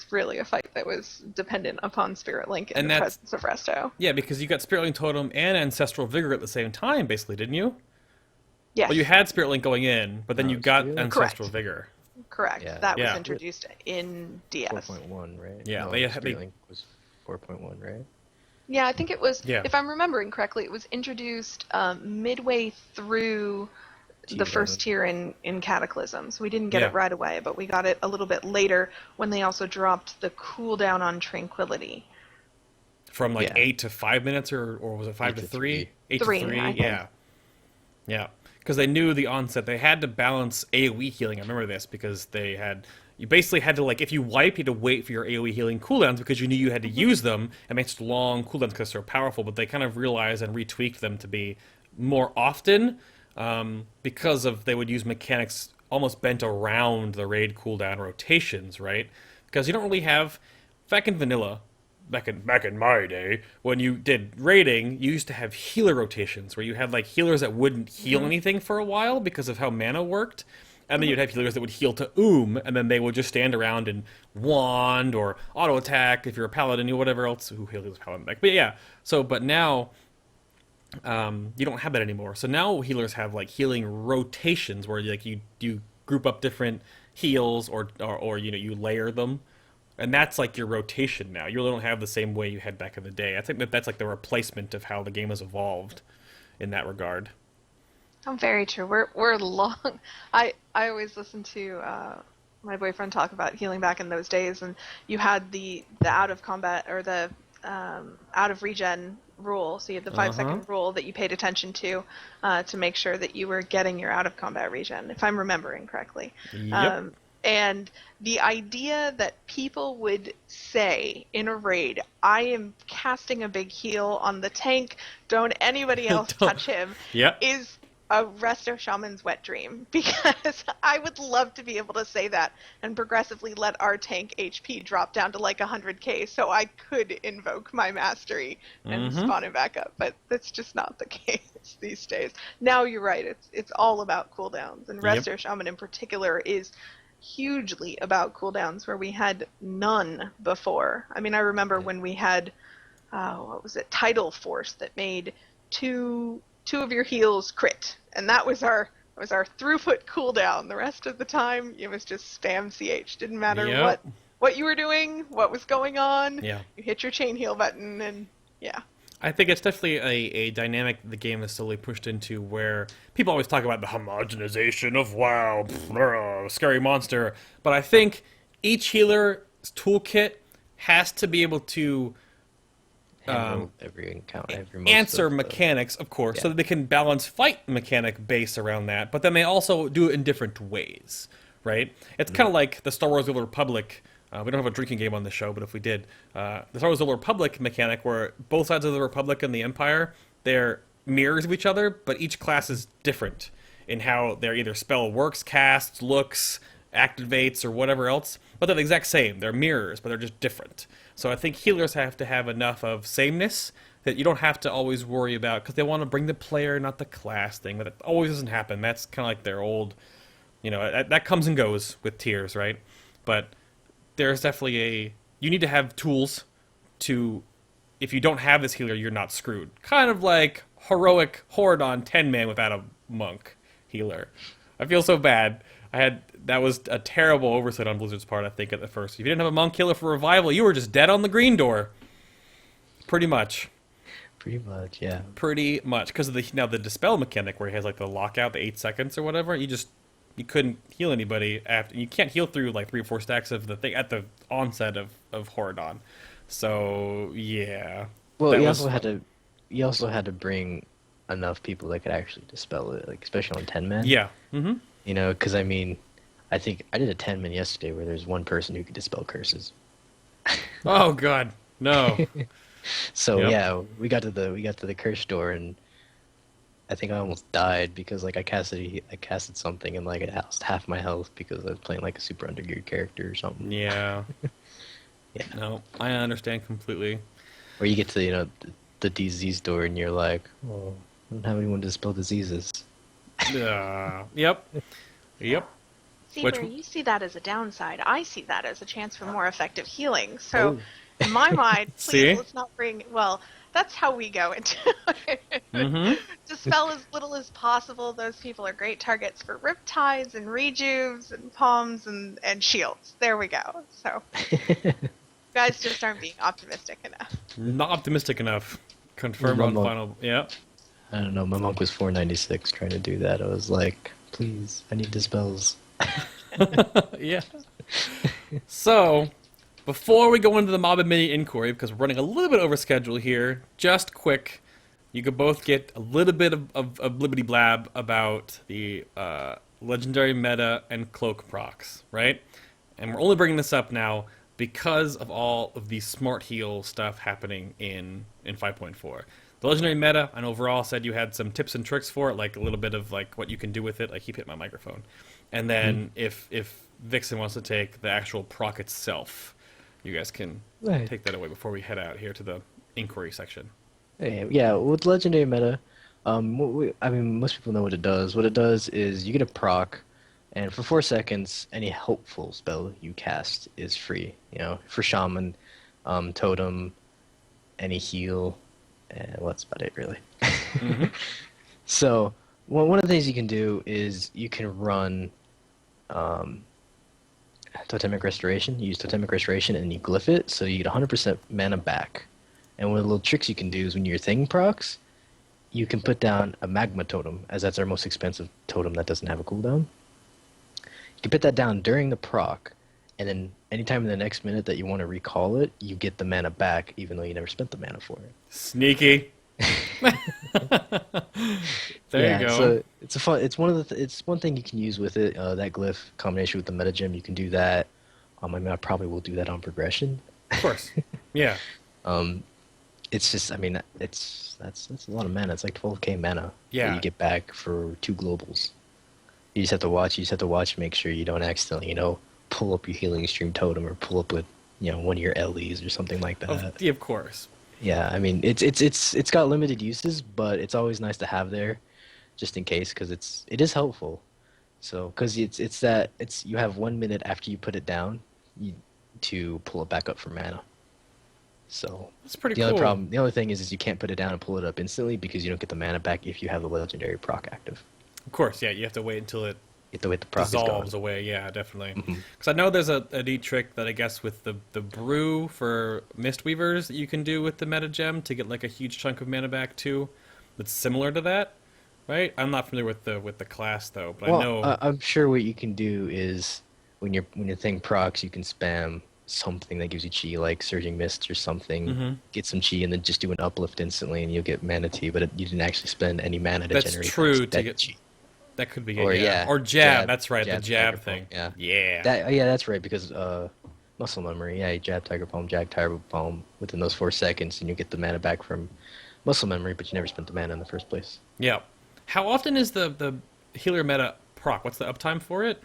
really a fight that was dependent upon Spirit Link and the presence of Resto. Yeah, because you got Spirit Link Totem and Ancestral Vigor at the same time, basically, didn't you? Yes. Well, you had Spirit Link going in, but then you got Ancestral Vigor. Correct. Yeah. That was introduced in DS. 4.1, right? Yeah, no, Spirit Link was 4.1, right? Yeah, I think it was, if I'm remembering correctly, it was introduced midway through the first tier in Cataclysm. So we didn't get it right away, but we got it a little bit later when they also dropped the cooldown on Tranquility. From 8 to 5 minutes, or was it 5 to 3? 8 to 3, yeah. Yeah, because they knew the onset. They had to balance AoE healing. I remember this, because you basically had to, if you wipe, you had to wait for your AoE healing cooldowns because you knew you had to use them and make such long cooldowns because they're powerful, but they kind of realized and retweaked them to be more often, because they would use mechanics almost bent around the raid cooldown rotations, right? Because you don't really have, back in vanilla, back in my day, when you did raiding, you used to have healer rotations where you had healers that wouldn't heal anything for a while because of how mana worked, and then you'd have healers that would heal to and then they would just stand around and wand or auto attack if you're a paladin or whatever else who heals paladin back. But now you don't have that anymore. So now healers have healing rotations where you group up different heals or you layer them, and that's your rotation now. You really don't have the same way you had back in the day. I think that's the replacement of how the game has evolved in that regard. Oh, very true. We're long. I always listen to my boyfriend talk about healing back in those days, and you had the out of combat or the out of regen rule. So you had the 5-second rule that you paid attention to make sure that you were getting your out of combat regen, if I'm remembering correctly. Yep. And the idea that people would say in a raid, I am casting a big heal on the tank, don't anybody else touch him, is a Resto Shaman's wet dream, because I would love to be able to say that and progressively let our tank HP drop down to like 100k so I could invoke my mastery and spawn it back up, but that's just not the case these days. Now you're right, it's all about cooldowns, and Resto Shaman in particular is hugely about cooldowns, where we had none before. I mean, I remember when we had what was it, Tidal Force, that made two of your heals crit, and that was our throughput cooldown. The rest of the time it was just spam CH. Didn't matter what you were doing, what was going on. You hit your chain heal button, and I think it's definitely a dynamic the game has slowly pushed into, where people always talk about the homogenization of WoW, scary monster, but I think each healer's toolkit has to be able to every encounter, answer mechanics, of course, so that they can balance fight mechanic base around that, but then they also do it in different ways, right? It's kind of like the Star Wars: The Old Republic. We don't have a drinking game on the show, but if we did, the Star Wars: The Old Republic mechanic, where both sides of the Republic and the Empire, they're mirrors of each other, but each class is different in how their either spell works, casts, looks, activates, or whatever else, but they're the exact same. They're mirrors, but they're just different. So I think healers have to have enough of sameness that you don't have to always worry about, because they want to bring the player, not the class thing, but it always doesn't happen. That's kind of like their old, that comes and goes with tiers, right? But there's definitely you need to have tools to, if you don't have this healer, you're not screwed. Kind of like heroic horde on 10-man without a monk healer. I feel so bad. That was a terrible oversight on Blizzard's part, I think, at the first. If you didn't have a monk healer for Revival, you were just dead on the green door. Pretty much. Pretty much, yeah. Pretty much. Because of the Dispel mechanic, where he has like the lockout, the 8 seconds or whatever, you couldn't heal anybody after. You can't heal through like 3 or 4 stacks of the thing at the onset of Horadon. So yeah. Well, you also had to bring enough people that could actually dispel it, like especially on 10-man. Yeah. Because I mean, I think I did a 10-man yesterday where there's one person who could dispel curses. Oh God, no. So yeah, we got to the curse door, and I think I almost died because like I casted something and like it lost half my health because I was playing like a super undergeared character or something. Yeah. Yeah. No, I understand completely. Or you get to the disease door and you're like, oh, I don't have anyone to dispel diseases. Yep. See, where you see that as a downside, I see that as a chance for more effective healing. So, in my mind, please let's not bring. Well, that's how we go into it. Dispel as little as possible. Those people are great targets for riptides and rejuves and palms and shields. There we go. So, you guys just aren't being optimistic enough. Not optimistic enough. Confirmed on final. Yeah. I don't know. My monk was 496 trying to do that. I was like, please, I need dispels. Yeah. So, before we go into the mob and mini inquiry, because we're running a little bit over schedule here, just quick, you could both get a little bit of blibbity blab about the legendary meta and cloak procs, right? And we're only bringing this up now because of all of the smart heal stuff happening in 5.4. The legendary meta, I know Vraull said you had some tips and tricks for it, like a little bit of like what you can do with it. Like, keep hitting my microphone. And then if Vixsin wants to take the actual proc itself, you guys can take that away before we head out here to the inquiry section. Yeah, with legendary meta, most people know what it does. What it does is you get a proc, and for 4 seconds, any hopeful spell you cast is free. For Shaman, Totem, any heal, and that's about it, really. So, one of the things you can do is you can run Totemic Restoration. You use Totemic Restoration and you glyph it, so you get 100% mana back. And one of the little tricks you can do is when your thing procs, you can put down a Magma Totem, as that's our most expensive totem that doesn't have a cooldown. You You put that down during the proc, and then anytime in the next minute that you want to recall it, you get the mana back, even though you never spent the mana for it. Sneaky. There you go. So it's a fun. It's one of the. It's one thing you can use with it. That glyph combination with the meta gem, you can do that. I mean, I probably will do that on progression. Of course. Yeah. It's just. I mean, that's a lot of mana. It's like 12k mana. Yeah. That you get back for 2 globals. You just have to watch. You just have to watch. And make sure you don't accidentally, pull up your healing stream totem or pull up with, one of your LEs or something like that. Of course. Yeah, I mean, it's got limited uses, but it's always nice to have there, just in case, because it is helpful. So, because you have 1 minute after you put it down, to pull it back up for mana. So that's pretty the cool. The only thing is you can't put it down and pull it up instantly because you don't get the mana back if you have the legendary proc active. Of course, yeah, you have to wait until it You have to wait the proc dissolves away. Yeah, definitely. Because I know there's a neat trick that I guess with the brew for Mistweavers that you can do with the meta gem to get like a huge chunk of mana back too. That's similar to that, right? I'm not familiar with the class though, but I know. I'm sure what you can do is when your thing procs, you can spam something that gives you chi, like Surging Mist or something. Get some chi and then just do an uplift instantly, and you'll get mana tea. But you didn't actually spend any mana to That's generate true. that To get chi. That could be it. Or yeah. Or jab. That's right. The jab thing. Yeah. Yeah. That's right, because muscle memory. Yeah, you jab Tiger Palm, jag Tiger Palm within those 4 seconds, and you get the mana back from muscle memory, but you never spent the mana in the first place. Yeah. How often is the healer meta proc? What's the uptime for it?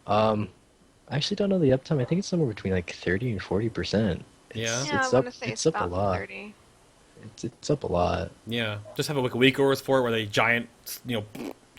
I actually don't know the uptime. I think it's somewhere between like 30 and 40%. Yeah. I want to say it's up a about lot. 30. It's up a lot. Yeah. Just have like a week or for it where the giant,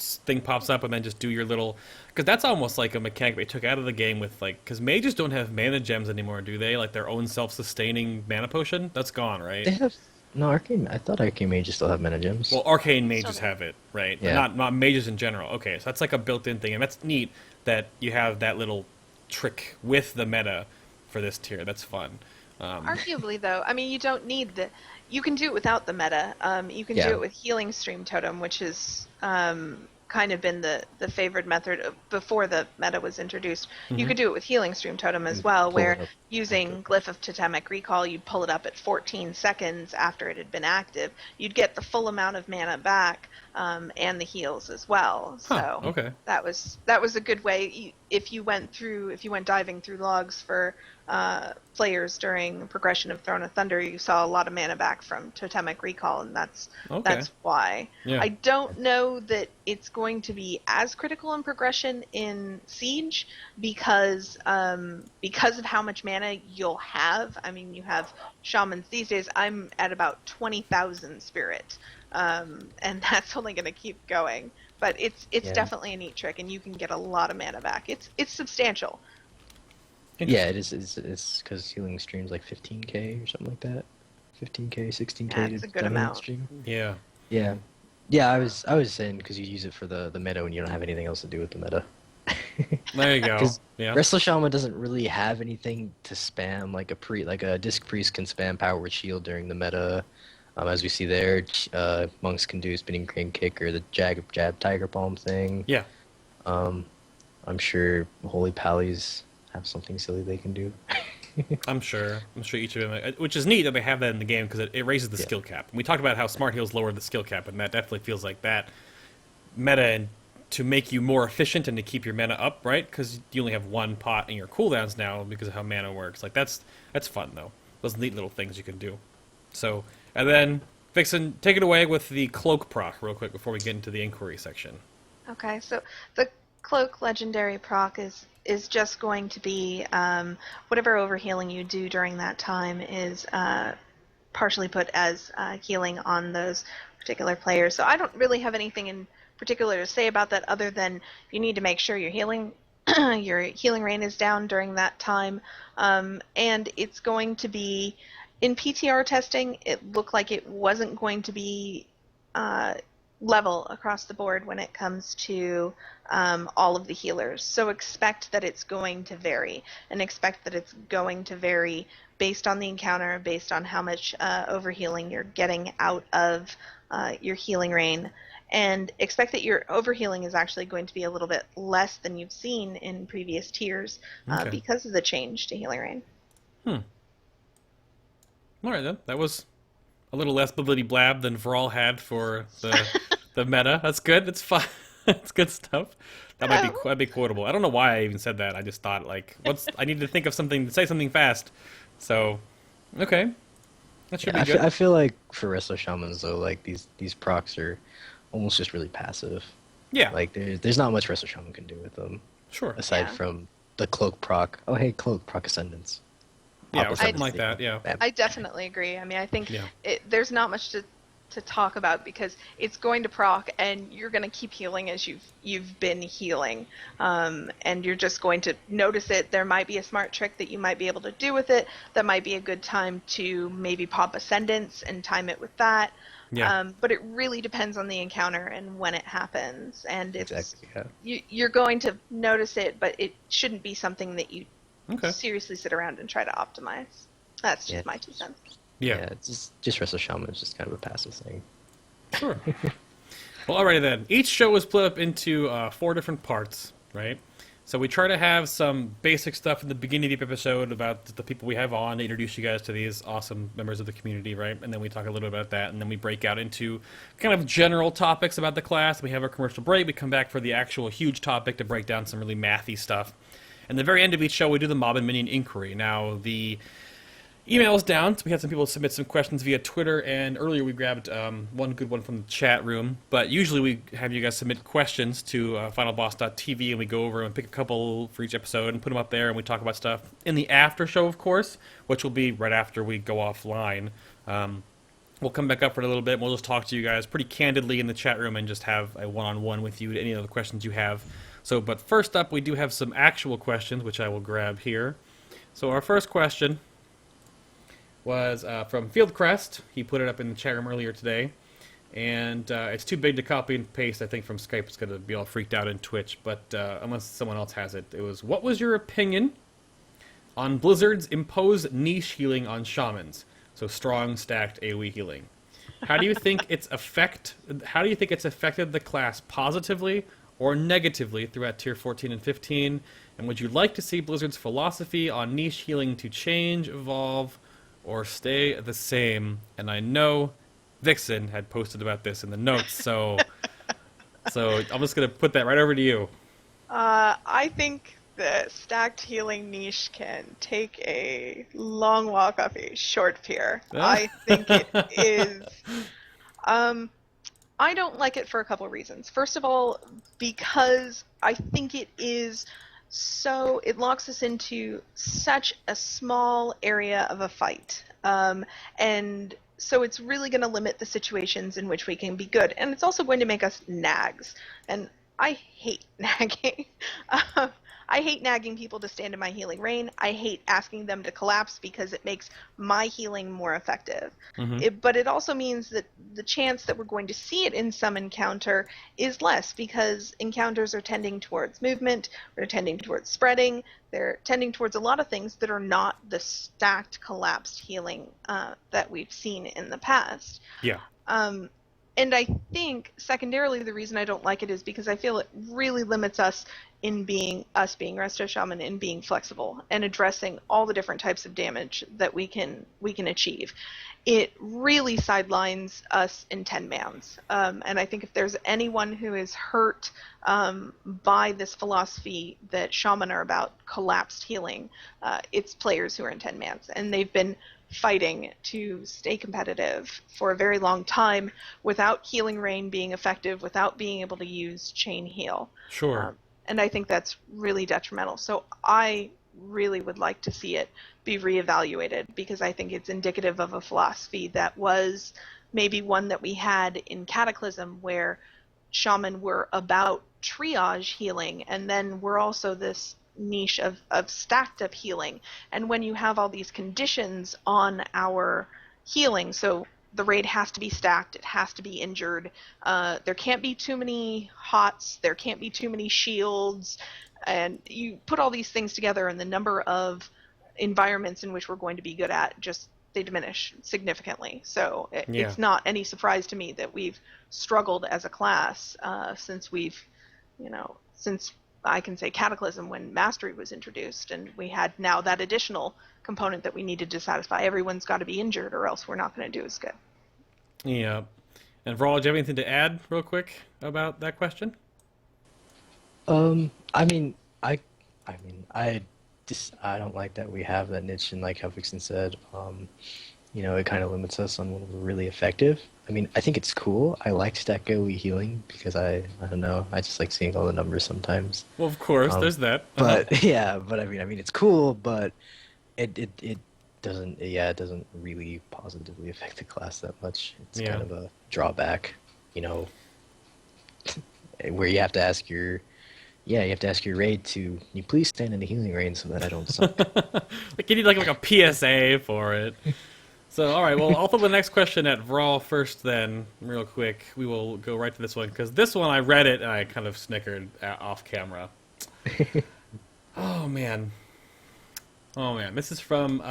thing pops up and then just do your little, because that's almost like a mechanic they took out of the game with because mages don't have mana gems anymore, do they? Like their own self-sustaining mana potion, that's gone, right? They have arcane. I thought arcane mages still have mana gems. Well, arcane mages have it, right? Yeah. But not mages in general. Okay, so that's like a built-in thing, and that's neat that you have that little trick with the meta for this tier. That's fun. Arguably, though, I mean, you don't need the. You can do it without the meta. You can do it with Healing Stream Totem, which is kind of been the favored method before the meta was introduced. You could do it with Healing Stream Totem as well, where using Glyph of Totemic Recall, you'd pull it up at 14 seconds after it had been active. You'd get the full amount of mana back and the heals as well. So okay. that was a good way. If you went diving through logs for players during progression of Throne of Thunder, you saw a lot of mana back from Totemic Recall, and that's why. Yeah. I don't know that it's going to be as critical in progression in Siege because of how much mana you'll have. I mean, you have shamans these days. I'm at about 20,000 spirit, and that's only going to keep going. But it's definitely a neat trick, and you can get a lot of mana back. It's substantial. Yeah, it is. It's because healing streams like 15k or something like that. 15k, 16k. That's a good amount. Stream. Yeah. Yeah. Yeah, I was saying because you use it for the meta when you don't have anything else to do with the meta. There you go. Yeah. Resto Shaman doesn't really have anything to spam. Like a Disc Priest can spam Power Word Shield during the meta. As we see there, monks can do Spinning Crane Kick or the jab Tiger Palm thing. Yeah. I'm sure Holy Pallies have something silly they can do. I'm sure each of them, which is neat that they have that in the game because it raises the skill cap. And we talked about how Smart Heals lower the skill cap, and that definitely feels like that meta and to make you more efficient and to keep your mana up, right? Because you only have one pot in your cooldowns now because of how mana works. Like that's fun though. Those neat little things you can do. So, and then Vixsin, take it away with the cloak proc real quick before we get into the inquiry section. Okay, so the cloak legendary proc is just going to be whatever overhealing you do during that time is partially put as healing on those particular players. So I don't really have anything in particular to say about that other than you need to make sure your healing rate is down during that time, and it's going to be in PTR testing. It looked like it wasn't going to be level across the board when it comes to all of the healers. So expect that it's going to vary, and expect that it's going to vary based on the encounter, based on how much overhealing you're getting out of your healing rain, and expect that your overhealing is actually going to be a little bit less than you've seen in previous tiers because of the change to healing rain. All right, then. That was a little less blibbity blab than Vraull had for the meta. That's good. That's fine. That's good stuff. That'd be quotable. I don't know why I even said that. I just thought, like, I need to think of something to say something fast. So, okay. That should be good. I feel like for Resto Shamans, though, like, these procs are almost just really passive. Yeah. Like, there's not much Resto Shaman can do with them. Sure. Aside from the Cloak proc. Oh, hey, Cloak proc Ascendance. Yeah, or something like that, yeah. I definitely agree. I mean, I think there's not much to talk about because it's going to proc and you're going to keep healing as you've been healing. And you're just going to notice it. There might be a smart trick that you might be able to do with it. That might be a good time to maybe pop Ascendance and time it with that. Yeah. But it really depends on the encounter and when it happens. And it's you're going to notice it, but it shouldn't be something that you seriously sit around and try to optimize. That's just my 2 cents. Yeah, it's just Resto Shaman is just kind of a passive thing. Sure. Well, alrighty then. Each show is split up into 4 different parts, right? So we try to have some basic stuff in the beginning of the episode about the people we have on to introduce you guys to these awesome members of the community, right? And then we talk a little bit about that, and then we break out into kind of general topics about the class. We have our commercial break. We come back for the actual huge topic to break down some really mathy stuff. And the very end of each show, we do the Mob and Minion Inquiry. Now, the email is down, so we had some people submit some questions via Twitter, and earlier we grabbed one good one from the chat room. But usually we have you guys submit questions to FinalBossTV, and we go over and pick a couple for each episode and put them up there, and we talk about stuff in the after show, of course, which will be right after we go offline. We'll come back up for a little bit, and we'll just talk to you guys pretty candidly in the chat room and just have a one-on-one with you to any other questions you have. So, but first up, we do have some actual questions, which I will grab here. So our first question was from Fieldcrest. He put it up in the chat room earlier today. And it's too big to copy and paste. I think from Skype it's going to be all freaked out in Twitch. But unless someone else has it. It was, what was your opinion on Blizzard's imposed niche healing on shamans? So strong, stacked AoE healing. How do you think it's affected the class positively or negatively throughout Tier 14 and 15? And would you like to see Blizzard's philosophy on niche healing to change, evolve, or stay the same? And I know Vixsin had posted about this in the notes, so I'm just going to put that right over to you. I think the stacked healing niche can take a long walk off a short pier. I think it is... I don't like it for a couple of reasons. First of all, because I think it locks us into such a small area of a fight. And so it's really going to limit the situations in which we can be good. And it's also going to make us nags. And I hate nagging. I hate nagging people to stand in my healing rain. I hate asking them to collapse because it makes my healing more effective. Mm-hmm. But it also means that the chance that we're going to see it in some encounter is less because encounters are tending towards movement, they're tending towards spreading, they're tending towards a lot of things that are not the stacked, collapsed healing that we've seen in the past. Yeah. And I think, secondarily, the reason I don't like it is because I feel it really limits us in being Resto Shaman, in being flexible and addressing all the different types of damage that we can achieve. It really sidelines us in 10-mans. And I think if there's anyone who is hurt by this philosophy that Shaman are about collapsed healing, it's players who are in 10-mans. And they've been fighting to stay competitive for a very long time without healing rain being effective, without being able to use chain heal. Sure. And I think that's really detrimental. So I really would like to see it be reevaluated because I think it's indicative of a philosophy that was maybe one that we had in Cataclysm where Shaman were about triage healing and then we're also this niche of stacked up healing. And when you have all these conditions on our healing, so the raid has to be stacked. It has to be injured. There can't be too many hots. There can't be too many shields. And you put all these things together, and the number of environments in which we're going to be good at they diminish significantly. So it's not any surprise to me that we've struggled as a class since I can say Cataclysm, when Mastery was introduced, and we had now that additional component that we needed to satisfy. Everyone's got to be injured, or else we're not going to do as good. Yeah. And Vraull, do you have anything to add real quick about that question? I don't like that we have that niche, and like how Vixsin said, it kind of limits us on when we're really effective. I mean, I think it's cool. I like stack AoE healing because I don't know, I just like seeing all the numbers sometimes. Well, of course, there's that. But yeah, but I mean, it's cool, but it doesn't really positively affect the class that much. It's kind of a drawback, where you have to ask your raid to, you please stand in the healing range so that I don't suck. Like you need like a PSA for it. So, all right, well, I'll throw the next question at Vraull first then, real quick. We will go right to this one, because this one, I read it, and I kind of snickered off camera. Oh, man. This is from,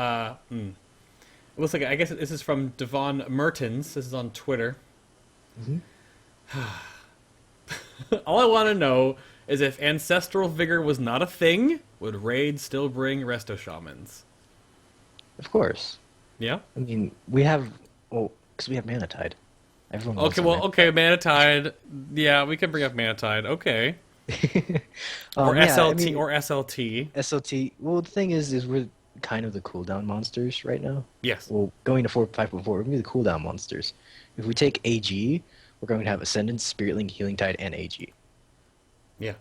it looks like, I guess this is from Devon Mertens. This is on Twitter. Mm-hmm. All I want to know is if Ancestral Vigor was not a thing, would Raid still bring Resto Shamans? Of course. Yeah? I mean, because we have Mana Tide. Everyone wants Mana Tide. Yeah, we can bring up Mana Tide. Okay. Or SLT. Or SLT. SLT. Well, the thing is we're kind of the cooldown monsters right now. Yes. Well, going to 5.4, we're going to be the cooldown monsters. If we take AG, we're going to have Ascendance, Spirit Link, Healing Tide, and AG. Yeah.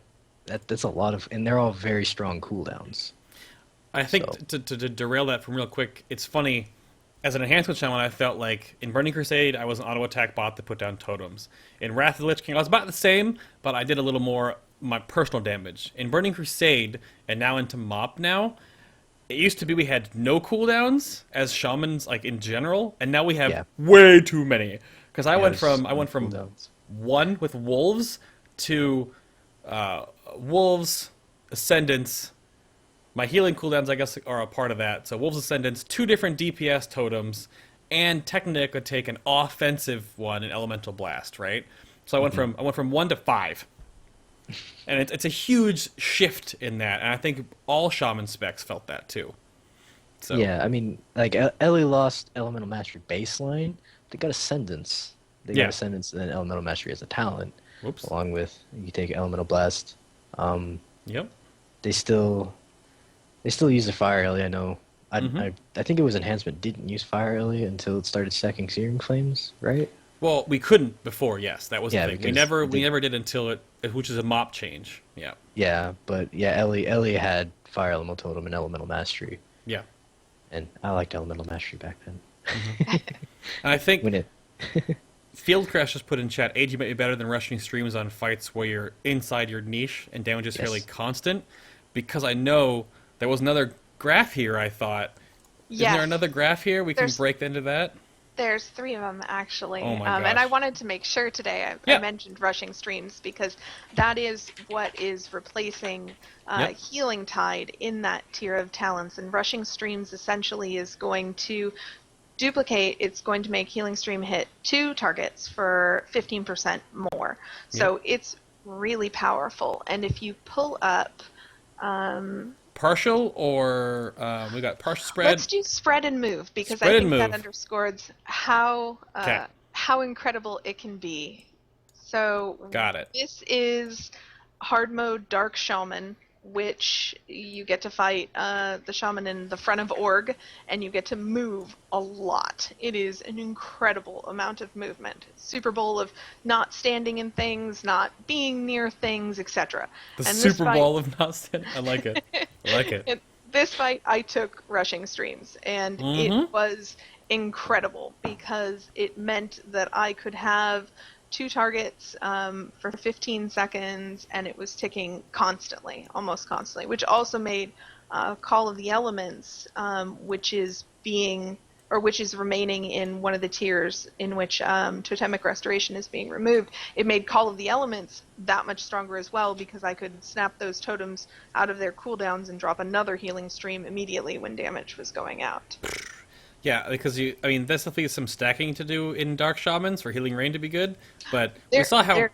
That's a lot of... And they're all very strong cooldowns. I think to derail that from real quick, it's funny... As an enhancement shaman, I felt like in Burning Crusade, I was an auto-attack bot that put down totems. In Wrath of the Lich King, I was about the same, but I did a little more my personal damage. In Burning Crusade, and now into Mop now, it used to be we had no cooldowns as shamans, like in general, and now we have way too many. Because I went from cooldowns. 1 with Wolves to Wolves, Ascendants. My healing cooldowns, I guess, are a part of that. So Wolves Ascendants, 2 different DPS totems, and technically I could take an offensive one, an Elemental Blast, right? So I went from 1 to 5, and it's a huge shift in that. And I think all Shaman specs felt that too. So yeah, I mean, like Ellie lost Elemental Mastery baseline. They got Ascendance. They got Ascendance and then Elemental Mastery as a talent. Whoops. Along with you take Elemental Blast. Yep. They still use the Fire Ellie, I know. I think it was Enhancement didn't use Fire Ellie until it started stacking Searing Flames, right? Well, we couldn't before, yes. That was the thing. We never did until which is a Mop change. Yeah. Yeah, but Ellie had Fire Elemental Totem and Elemental Mastery. Yeah. And I liked Elemental Mastery back then. Mm-hmm. And I think Field Crash just put in chat, AG might be better than rushing streams on fights where you're inside your niche and damage is fairly constant, because I know... There was another graph here, I thought. Yes. Isn't there another graph here? We can break into that? There's 3 of them, actually. Oh my gosh. And I wanted to make sure today I mentioned rushing streams, because that is what is replacing Healing Tide in that tier of talents. And rushing streams essentially is going to duplicate. It's going to make Healing Stream hit 2 targets for 15% more. So it's really powerful. And if you pull up... partial, or we got partial spread? Let's do spread and move, because I think that underscores how incredible it can be. So got it. This is hard mode Dark Shaman, which you get to fight the shaman in the front of Org, and you get to move a lot. It is an incredible amount of movement. Super Bowl of not standing in things, not being near things, etc. The Super Bowl of not standing. I like it. I like it. In this fight, I took rushing streams, and it was incredible, because it meant that I could have 2 targets for 15 seconds, and it was ticking constantly, almost constantly, which also made Call of the Elements, which is being or which is remaining in one of the tiers in which Totemic Restoration is being removed, it made Call of the Elements that much stronger as well, because I could snap those totems out of their cooldowns and drop another healing stream immediately when damage was going out. Yeah, because there's definitely some stacking to do in Dark Shamans for Healing Rain to be good, but we saw how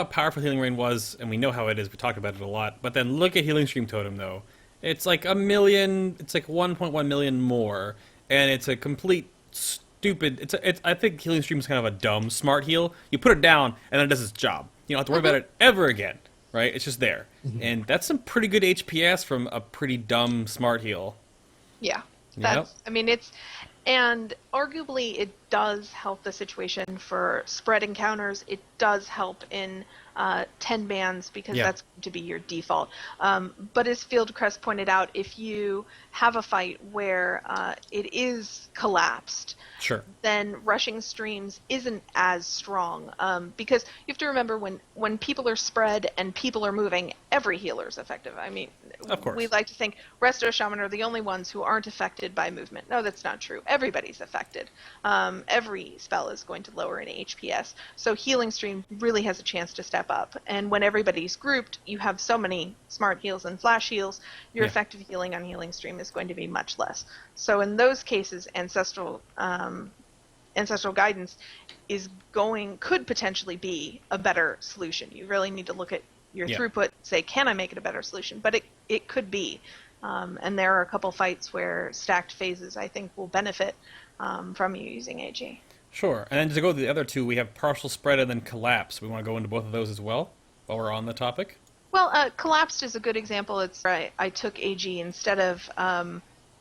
powerful Healing Rain was, and we know how it is. We talked about it a lot. But then look at Healing Stream Totem, though. It's like 1 million. It's like 1.1 million more, and it's a complete stupid. I think Healing Stream is kind of a dumb smart heal. You put it down, and then it does its job. You don't have to worry about it ever again, right? It's just there, and that's some pretty good HPS from a pretty dumb smart heal. Yeah. Yep. And arguably it does help the situation for spread encounters. It does help in 10 bans, because that's going to be your default. But as Fieldcrest pointed out, if you have a fight where it is collapsed, sure, then rushing streams isn't as strong, because you have to remember when people are spread and people are moving, every healer is effective. I mean, of course, we like to think Resto Shaman are the only ones who aren't affected by movement. No, that's not true. Everybody's affected. Every spell is going to lower in HPS, so healing stream really has a chance to step up. And when everybody's grouped, you have so many smart heals and flash heals, your effective healing on healing stream is going to be much less. So in those cases, ancestral guidance could potentially be a better solution. You really need to look at your throughput, say, can I make it a better solution? But it could be. And there are a couple fights where stacked phases, I think, will benefit from you using AG. Sure. And then to go to the other two, we have partial spread and then collapse. We want to go into both of those as well while we're on the topic. Well, collapsed is a good example. It's I took AG instead of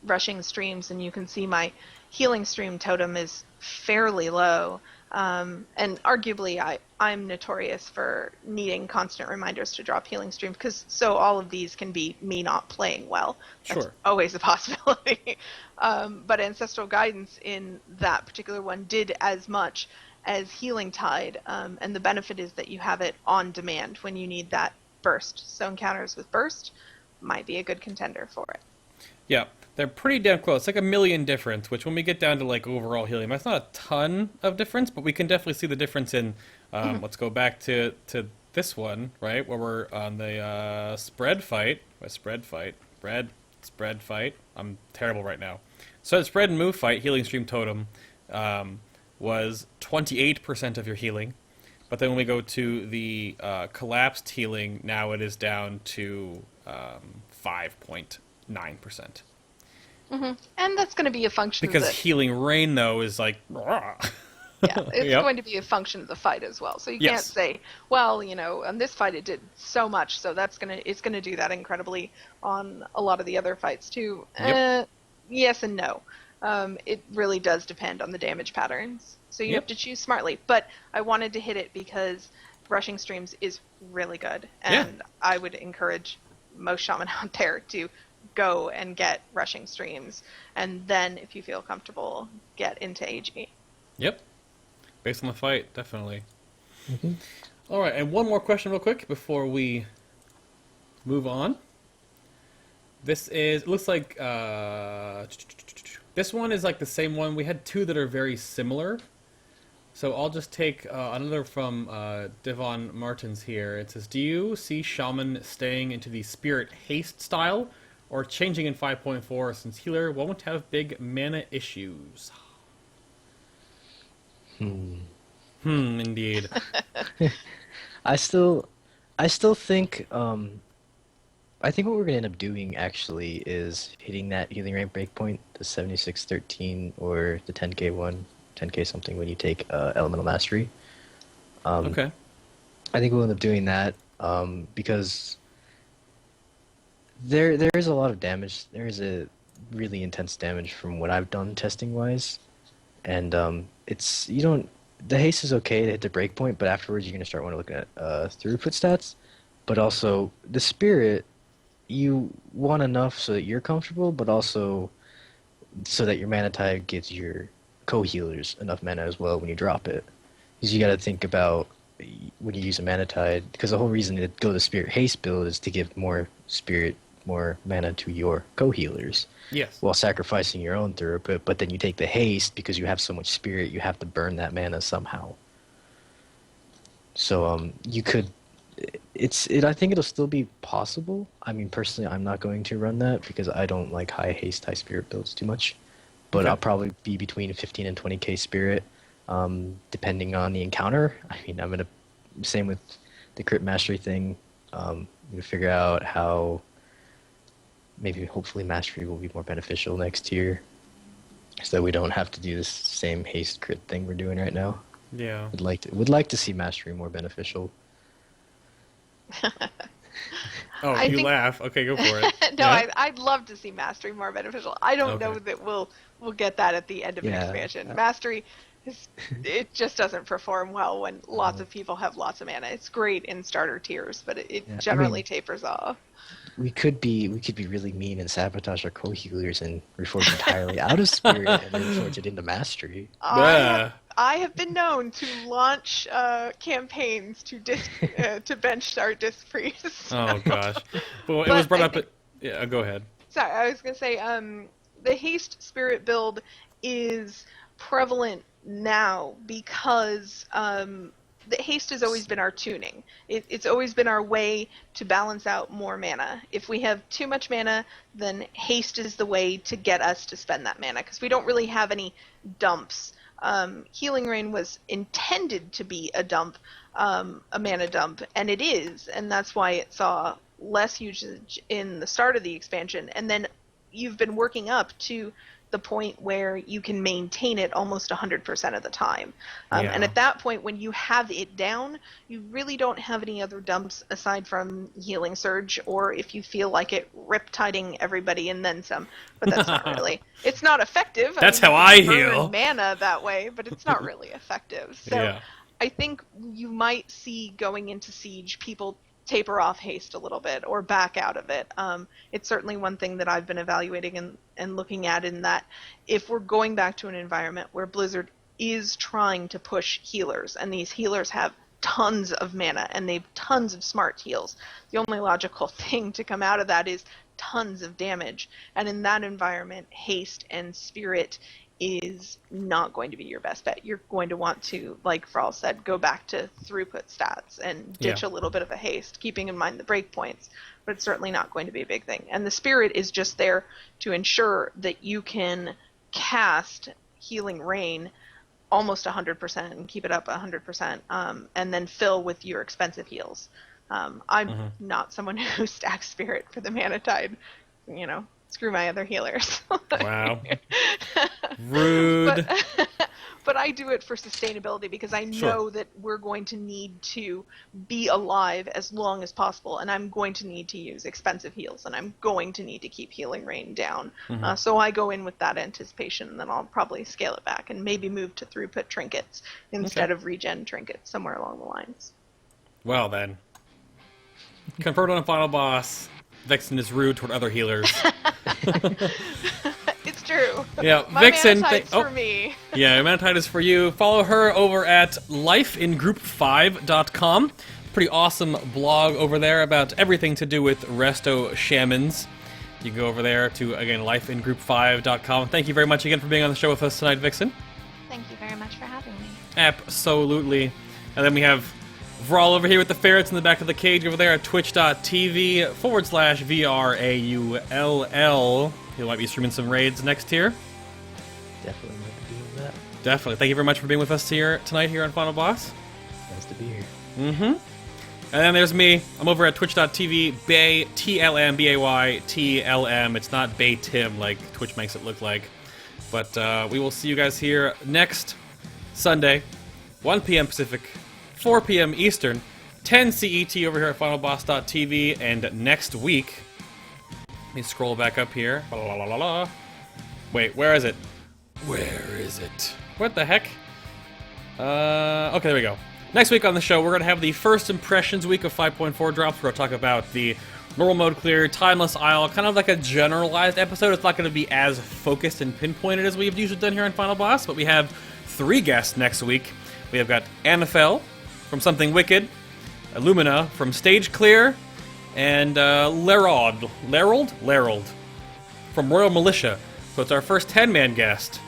rushing streams, and you can see my healing stream totem is fairly low. And arguably, I'm notorious for needing constant reminders to drop healing streams, because so all of these can be me not playing well. That's always a possibility. But Ancestral Guidance in that particular one did as much as Healing Tide, and the benefit is that you have it on demand when you need that burst. So encounters with burst might be a good contender for it. Yeah. They're pretty damn close. It's like 1 million difference, which when we get down to like overall healing, that's not a ton of difference, but we can definitely see the difference in, let's go back to this one, right, where we're on the spread fight. Spread fight. I'm terrible right now. So the spread and move fight, healing stream totem, was 28% of your healing. But then when we go to the collapsed healing, now it is down to 5.9%. Mm-hmm. And that's going to be a function because of the... Healing Rain, though, is like... Yeah, it's going to be a function of the fight as well. So you can't say, well, on this fight it did so much, so it's going to do that incredibly on a lot of the other fights too. Yes and no. It really does depend on the damage patterns. So you have to choose smartly. But I wanted to hit it because rushing streams is really good. And I would encourage most shaman out there to go and get rushing streams, and then if you feel comfortable, get into AG. Yep. Based on the fight, definitely. Mm-hmm. All right, and one more question real quick before we move on. It looks like this one is like the same one. We had two that are very similar. So I'll just take another from Devon Martins here. It says, do you see Shaman staying into the Spirit Haste style, or changing in 5.4 since healer won't have big mana issues? Indeed. I still think I think what we're gonna end up doing actually is hitting that healing rank breakpoint, the 7613 or the 10k one, 10k something when you take elemental mastery. Okay. I think we'll end up doing that because there is a lot of damage. There is a really intense damage from what I've done testing wise, and the haste is okay to hit the breakpoint, but afterwards you're gonna start wanting to look at throughput stats, but also the spirit. You want enough so that you're comfortable, but also so that your mana tide gives your co-healers enough mana as well when you drop it. Because you got to think about when you use a mana tide, because the whole reason to go the Spirit Haste build is to give more Spirit more mana to your co-healers Yes. while sacrificing your own throughput, but then you take the haste because you have so much spirit, you have to burn that mana somehow. So you could, I think it'll still be possible. I mean, personally, I'm not going to run that because I don't like high haste, high spirit builds too much. But Okay. I'll probably be between 15 and 20k spirit, depending on the encounter. I mean, I'm gonna, same with the crit mastery thing. I'm gonna figure out how, maybe hopefully mastery will be more beneficial next year, so that we don't have to do this same haste crit thing we're doing right now. Yeah. Would like to see mastery more beneficial. Oh, I you think- laugh. Okay, go for it. No, Yeah? I'd love to see mastery more beneficial. I don't know Okay. that we'll get that at the end of an Yeah. expansion. Mastery, it just doesn't perform well when lots of people have lots of mana. It's great in starter tiers, but it Yeah, I generally mean- tapers off. We could be really mean and sabotage our co-healers and reforge entirely out of spirit and then reforge it into mastery. I have been known to launch campaigns to to bench start disc priests. Oh gosh. Well, it But was brought I up. Yeah, go ahead. Sorry, I was gonna say, the haste spirit build is prevalent now because the haste has always been our tuning. It's always been our way to balance out more mana. If we have too much mana, then haste is the way to get us to spend that mana because we don't really have any dumps. Healing Rain was intended to be a dump, a mana dump, and it is, and that's why it saw less usage in the start of the expansion, and then you've been working up to the point where you can maintain it almost 100% of the time. And at that point, when you have it down, you really don't have any other dumps aside from Healing Surge, or if you feel like it, riptiding everybody and then some. But that's not really. It's not effective. That's mean, how you can I burn heal. mana that way, but it's not really effective. So Yeah. I think you might see going into Siege people taper off haste a little bit or back out of it. It's certainly one thing that I've been evaluating and looking at, in that if we're going back to an environment where Blizzard is trying to push healers, and these healers have tons of mana and they've tons of smart heals, the only logical thing to come out of that is tons of damage. And in that environment, haste and spirit is not going to be your best bet. You're going to want to, like Vraull said, go back to throughput stats and ditch Yeah. a little bit of a haste, keeping in mind the breakpoints, but it's certainly not going to be a big thing. And the spirit is just there to ensure that you can cast Healing Rain almost 100% and keep it up 100%, and then fill with your expensive heals. I'm not someone who stacks spirit for the mana tide, screw my other healers. Wow. Rude. But I do it for sustainability because I know Sure. that we're going to need to be alive as long as possible, and I'm going to need to use expensive heals, and I'm going to need to keep Healing Rain down. So I go in with that anticipation, and then I'll probably scale it back and maybe move to throughput trinkets instead of regen trinkets, somewhere along the lines. Well then. Confirmed on a final boss. Vixsin is rude toward other healers. It's true. Yeah, My Vixsin. mana type's for me. Yeah, Amantide is for you. Follow her over at lifeingroup5.com. Pretty awesome blog over there about everything to do with Resto Shamans. You can go over there to, again, lifeingroup5.com. Thank you very much again for being on the show with us tonight, Vixsin. Thank you very much for having me. Absolutely. And then we have Vraull over here with the ferrets in the back of the cage over there at twitch.tv/VRAULL. He might be streaming some raids next here. Definitely might be doing that. Definitely. Thank you very much for being with us here tonight here on Final Boss. Nice to be here. And then there's me. I'm over at twitch.tv, Bay, TLM, BAY, TLM. It's not Bay Tim like Twitch makes it look like. But we will see you guys here next Sunday, 1 p.m. Pacific, 4 p.m. Eastern, 10 CET over here at FinalBoss.tv, and next week, let me scroll back up here. Wait, where is it? Where is it? What the heck? Okay, there we go. Next week on the show, we're going to have the first impressions week of 5.4 drops. We're going to talk about the normal mode clear, timeless isle, kind of like a generalized episode. It's not going to be as focused and pinpointed as we've usually done here on Final Boss, but we have 3 guests next week. We have got Anafel from Something Wicked, Illumina from Stage Clear, and Lerald from Royal Militia. So it's our first 10-man guest.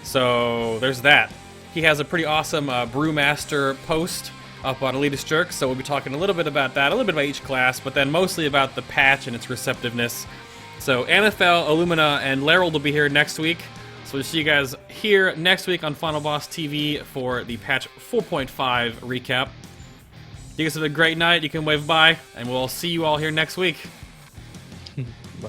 So there's that. He has a pretty awesome Brewmaster post up on Elitist Jerks, so we'll be talking a little bit about that, a little bit about each class, but then mostly about the patch and its receptiveness. So Anathel, Illumina, and Lerald will be here next week. So we'll see you guys here next week on Final Boss TV for the patch 4.5 recap. You guys have a great night. You can wave bye, and we'll see you all here next week. Bye.